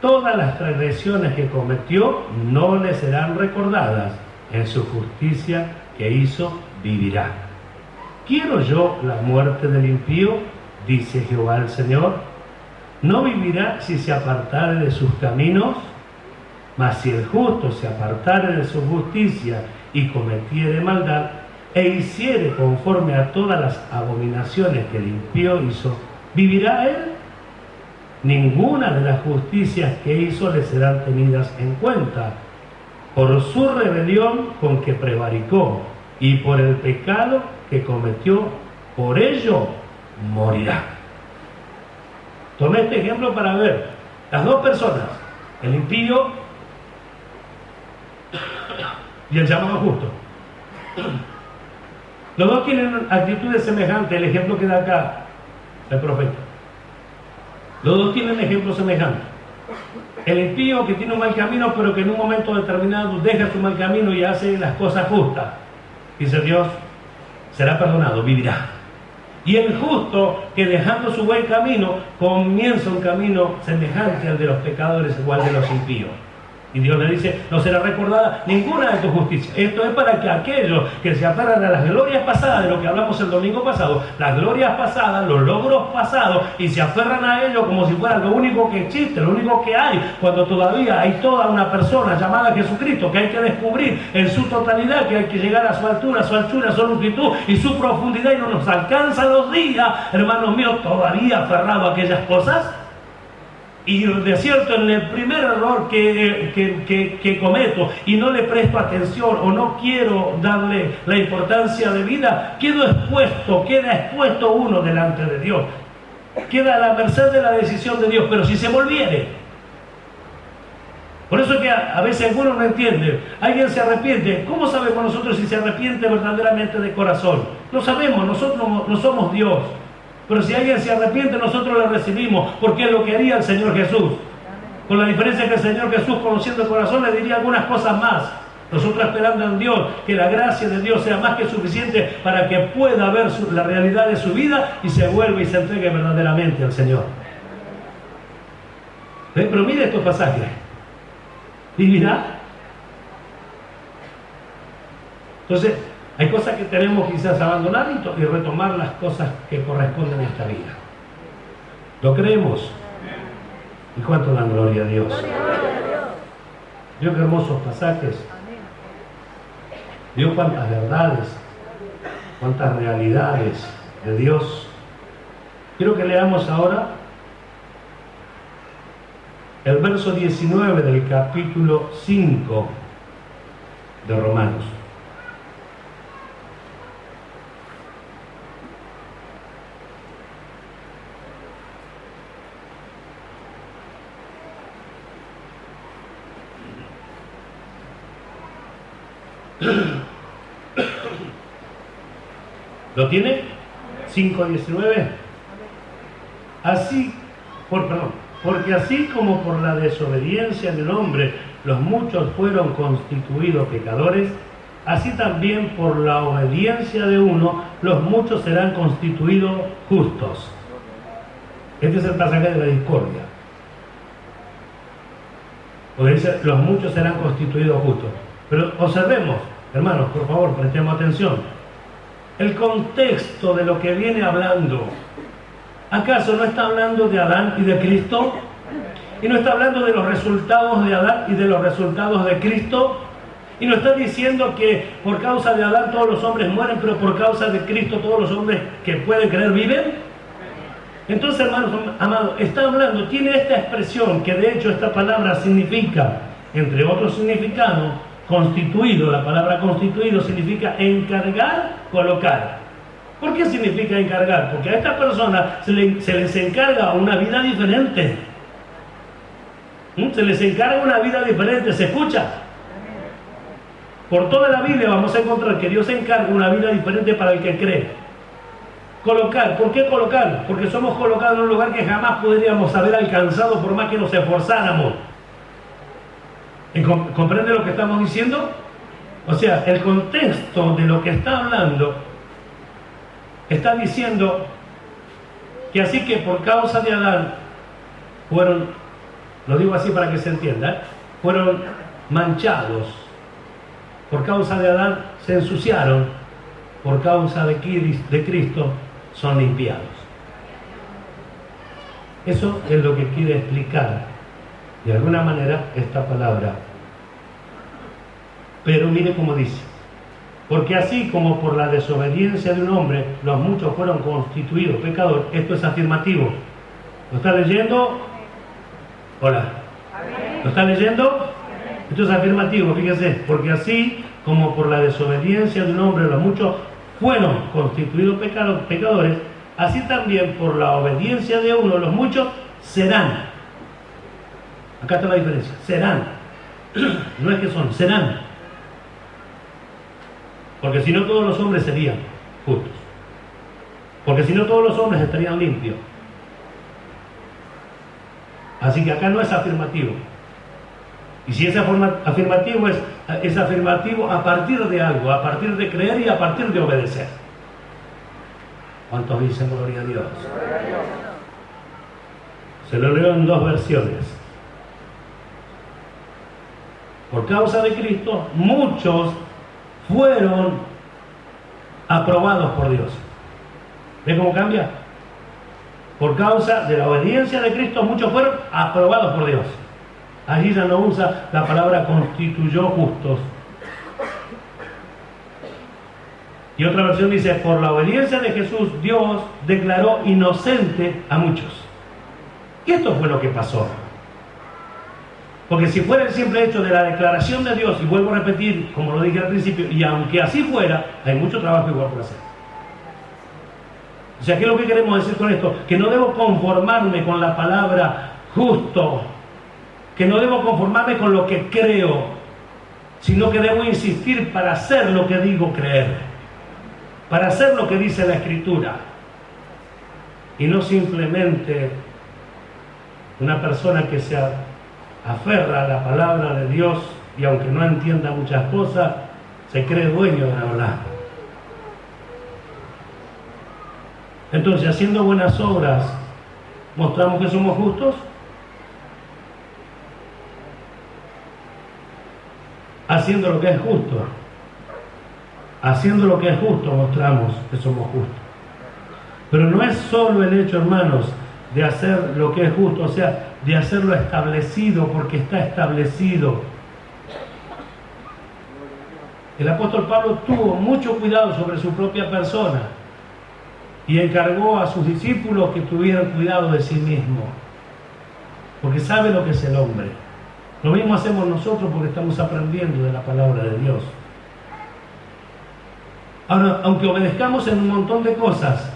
Todas las transgresiones que cometió no le serán recordadas, en su justicia que hizo vivirá. ¿Quiero yo la muerte del impío? Dice Jehová el Señor. No vivirá si se apartare de sus caminos, mas si el justo se apartare de su justicia y cometiere maldad, e hiciere conforme a todas las abominaciones que el impío hizo, ¿vivirá él? Ninguna de las justicias que hizo le serán tenidas en cuenta, por su rebelión con que prevaricó y por el pecado que cometió, por ello morirá. Tomé este ejemplo para ver las dos personas, el impío y el llamado justo. Los dos tienen actitudes semejantes, el ejemplo que da acá el profeta. Los dos tienen ejemplos semejantes. El impío que tiene un mal camino, pero que en un momento determinado deja su mal camino y hace las cosas justas. Dice Dios, será perdonado, vivirá. Y el justo que dejando su buen camino, comienza un camino semejante al de los pecadores, igual de los impíos. Y Dios le dice, no será recordada ninguna de tus justicias. Esto es para que aquellos que se aferran a las glorias pasadas, de lo que hablamos el domingo pasado, las glorias pasadas, los logros pasados, y se aferran a ello como si fuera lo único que existe, lo único que hay, cuando todavía hay toda una persona llamada Jesucristo que hay que descubrir en su totalidad, que hay que llegar a su altura, su anchura, su longitud y su profundidad, y no nos alcanzan los días, hermanos míos, todavía aferrado a aquellas cosas. Y de cierto, en el primer error que cometo y no le presto atención o no quiero darle la importancia de vida, queda expuesto uno delante de Dios. Queda a la merced de la decisión de Dios, pero si se volviere. Por eso es que a veces algunos no entienden. Alguien se arrepiente. ¿Cómo sabemos nosotros si se arrepiente verdaderamente de corazón? No sabemos, nosotros no somos Dios. Pero si alguien se arrepiente, nosotros le recibimos, porque es lo que haría el Señor Jesús. Con la diferencia que el Señor Jesús, conociendo el corazón, le diría algunas cosas más. Nosotros esperando en Dios, que la gracia de Dios sea más que suficiente para que pueda ver la realidad de su vida y se vuelva y se entregue verdaderamente al Señor. Pero mire estos pasajes. ¿Vivirá? Entonces, hay cosas que tenemos quizás abandonar y retomar las cosas que corresponden a esta vida. ¿Lo creemos? ¿Y cuánto dan gloria a Dios? Dios, qué hermosos pasajes. Dios, cuántas verdades, cuántas realidades de Dios. Quiero que leamos ahora el verso 19 del capítulo 5 de Romanos. ¿Lo tiene? 5:19. Porque así como por la desobediencia del hombre los muchos fueron constituidos pecadores, así también por la obediencia de uno, los muchos serán constituidos justos. Este es el pasaje de la discordia. Porque dice, los muchos serán constituidos justos. Pero observemos, hermanos, por favor, prestemos atención. El contexto de lo que viene hablando. ¿Acaso no está hablando de Adán y de Cristo? ¿Y no está hablando de los resultados de Adán y de los resultados de Cristo? ¿Y no está diciendo que por causa de Adán todos los hombres mueren, pero por causa de Cristo todos los hombres que pueden creer viven? Entonces, hermanos amados, está hablando, tiene esta expresión, que de hecho esta palabra significa, entre otros significados, constituido. La palabra constituido significa encargar, colocar. ¿Por qué significa encargar? Porque a esta persona se les encarga una vida diferente. Se les encarga una vida diferente. ¿Se escucha? Por toda la Biblia vamos a encontrar que Dios encarga una vida diferente para el que cree. Colocar. ¿Por qué colocar? Porque somos colocados en un lugar que jamás podríamos haber alcanzado por más que nos esforzáramos. ¿Comprende lo que estamos diciendo? O sea, el contexto de lo que está hablando está diciendo que así que por causa de Adán fueron, lo digo así para que se entienda, fueron manchados. Por causa de Adán se ensuciaron, por causa de Cristo son limpiados. Eso es lo que quiere explicar de alguna manera esta palabra. Pero mire cómo dice: porque así como por la desobediencia de un hombre los muchos fueron constituidos pecadores. Esto es afirmativo. ¿Lo está leyendo? Hola. ¿Lo está leyendo? Esto es afirmativo, fíjese. Porque así como por la desobediencia de un hombre los muchos fueron constituidos pecadores, así también por la obediencia de uno los muchos serán. Acá está la diferencia. Serán. No es que son, serán. Porque si no todos los hombres serían justos. Porque si no todos los hombres estarían limpios. Así que acá no es afirmativo. Y si es afirmativo, es afirmativo a partir de algo, a partir de creer y a partir de obedecer. ¿Cuántos dicen gloria a Dios? Se lo leo en dos versiones. Por causa de Cristo, muchos fueron aprobados por Dios. ¿Ve cómo cambia? Por causa de la obediencia de Cristo, muchos fueron aprobados por Dios. Allí ya no usa la palabra constituyó justos. Y otra versión dice: por la obediencia de Jesús, Dios declaró inocente a muchos. Y esto fue lo que pasó. Porque si fuera el simple hecho de la declaración de Dios, y vuelvo a repetir, como lo dije al principio, y aunque así fuera, hay mucho trabajo igual por hacer. O sea, ¿qué es lo que queremos decir con esto? Que no debo conformarme con la palabra justo, que no debo conformarme con lo que creo, sino que debo insistir para hacer lo que digo creer, para hacer lo que dice la Escritura, y no simplemente una persona que se aferra a la palabra de Dios y aunque no entienda muchas cosas, se cree dueño de la verdad. Entonces, haciendo buenas obras, ¿mostramos que somos justos? Haciendo lo que es justo. Haciendo lo que es justo, mostramos que somos justos. Pero no es solo el hecho, hermanos, de hacer lo que es justo, o sea, de hacerlo establecido, porque está establecido. El apóstol Pablo tuvo mucho cuidado sobre su propia persona y encargó a sus discípulos que tuvieran cuidado de sí mismos, porque sabe lo que es el hombre. Lo mismo hacemos nosotros porque estamos aprendiendo de la palabra de Dios. Ahora, aunque obedezcamos en un montón de cosas,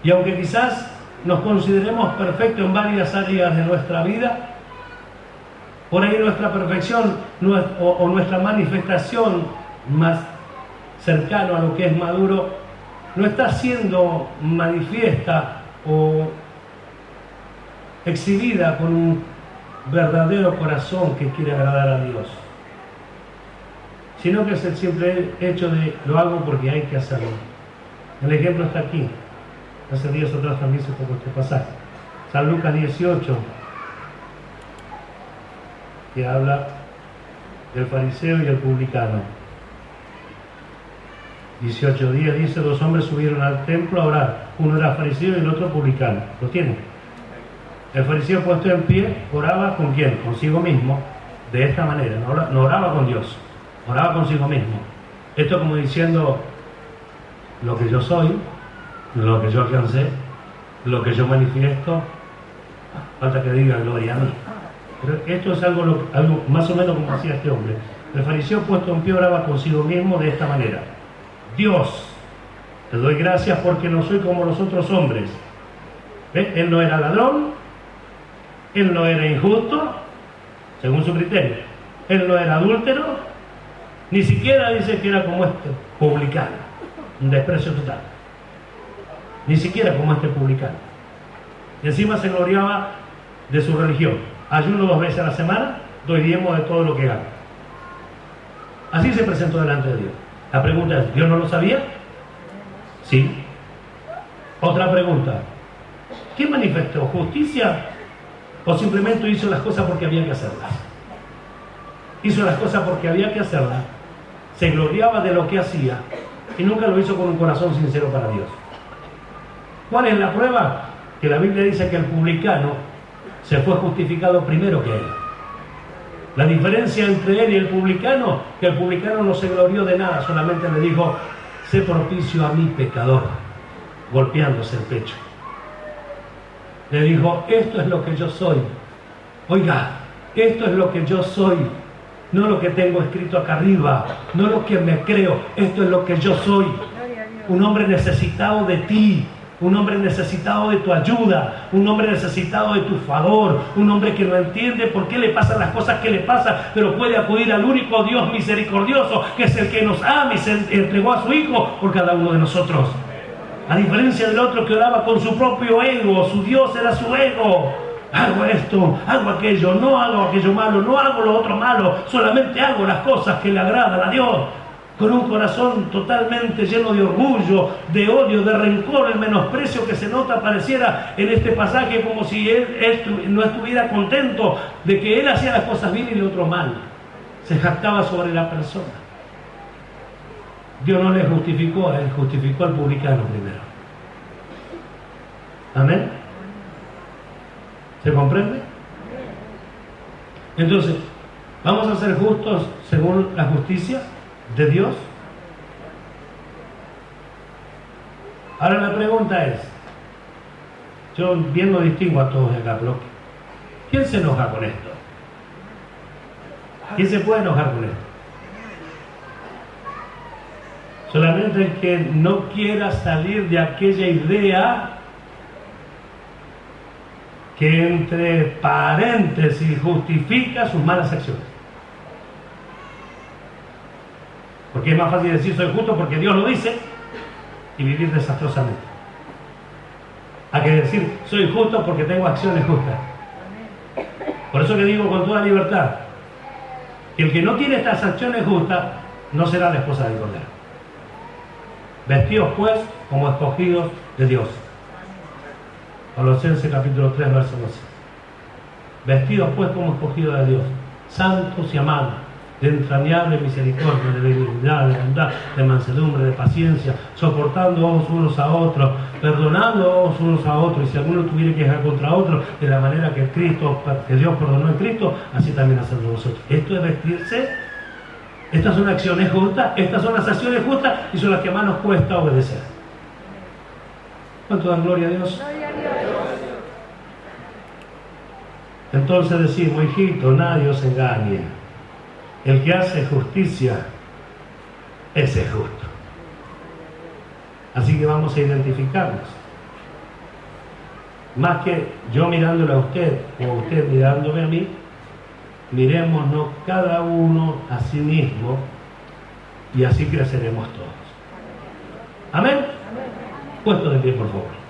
y aunque quizás nos consideremos perfectos en varias áreas de nuestra vida, por ahí nuestra perfección o nuestra manifestación más cercana a lo que es maduro no está siendo manifiesta o exhibida con un verdadero corazón que quiere agradar a Dios, sino que es el simple hecho de lo hago porque hay que hacerlo. El ejemplo está aquí. Hace días atrás también se tocó este pasaje. San Lucas 18, que habla del fariseo y el publicano. 18:10 dice: 2 hombres subieron al templo a orar. Uno era fariseo y el otro publicano. ¿Lo tienen? El fariseo, puesto en pie, oraba ¿con quién? Consigo mismo, de esta manera. No oraba con Dios, oraba consigo mismo. Esto como diciendo: lo que yo soy, lo que yo alcancé, lo que yo manifiesto, falta que diga gloria a mí. Pero esto es algo más o menos como hacía este hombre. El fariseo, puesto en pie, oraba consigo mismo de esta manera: Dios, te doy gracias porque no soy como los otros hombres. ¿Ves? Él no era ladrón, él no era injusto, según su criterio. Él no era adúltero, ni siquiera dice que era como este publicano, un desprecio total. Ni siquiera como este publicano. Y encima se gloriaba de su religión. Ayuno 2 veces a la semana, doy diezmo de todo lo que gano. Así se presentó delante de Dios. La pregunta es: ¿Dios no lo sabía? Sí. Otra pregunta: ¿qué manifestó? ¿Justicia? ¿O simplemente hizo las cosas porque había que hacerlas? Hizo las cosas porque había que hacerlas, se gloriaba de lo que hacía y nunca lo hizo con un corazón sincero para Dios. ¿Cuál es la prueba? Que la Biblia dice que el publicano se fue justificado primero que él. La diferencia entre él y el publicano, que el publicano no se glorió de nada, solamente le dijo: sé propicio a mi pecador, golpeándose el pecho. Le dijo: esto es lo que yo soy. Oiga, esto es lo que yo soy. No lo que tengo escrito acá arriba, no lo que me creo, esto es lo que yo soy. Un hombre necesitado de ti, un hombre necesitado de tu ayuda, un hombre necesitado de tu favor, un hombre que no entiende por qué le pasan las cosas que le pasan, pero puede acudir al único Dios misericordioso, que es el que nos ama y se entregó a su Hijo por cada uno de nosotros. A diferencia del otro que oraba con su propio ego, su Dios era su ego. Hago esto, hago aquello, no hago aquello malo, no hago lo otro malo, solamente hago las cosas que le agradan a Dios. Con un corazón totalmente lleno de orgullo, de odio, de rencor, el menosprecio que se nota pareciera en este pasaje, como si él no estuviera contento de que él hacía las cosas bien y el otro mal. Se jactaba sobre la persona. Dios no le justificó a él, justificó al publicano primero. Amén. ¿Se comprende? Entonces, ¿vamos a ser justos según la justicia de Dios? Ahora la pregunta es, yo bien lo distingo a todos acá, pero ¿quién se enoja con esto? ¿Quién se puede enojar con esto? Solamente el que no quiera salir de aquella idea que entre paréntesis justifica sus malas acciones. Porque es más fácil decir soy justo porque Dios lo dice y vivir desastrosamente, a que decir soy justo porque tengo acciones justas. Por eso que digo con toda libertad que el que no tiene estas acciones justas no será la esposa del Cordero. Vestidos pues como escogidos de Dios. Colosenses capítulo 3, verso 12. Vestidos pues como escogidos de Dios, santos y amados, de entrañable misericordia, de benignidad, de bondad, de mansedumbre, de paciencia, soportándoos unos a otros, perdonándoos unos a otros, y si alguno tuviera que quejar contra otro, de la manera que Dios perdonó en Cristo, así también hacemos nosotros. Esto es vestirse. Estas son acciones justas, estas son las acciones justas y son las que más nos cuesta obedecer. ¿Cuánto dan gloria a Dios? Gloria a Dios. Entonces decimos, hijito, nadie os engañe. El que hace justicia, ese es justo. Así que vamos a identificarnos. Más que yo mirándole a usted o usted mirándome a mí, mirémonos cada uno a sí mismo y así creceremos todos. Amén. Puesto de pie, por favor.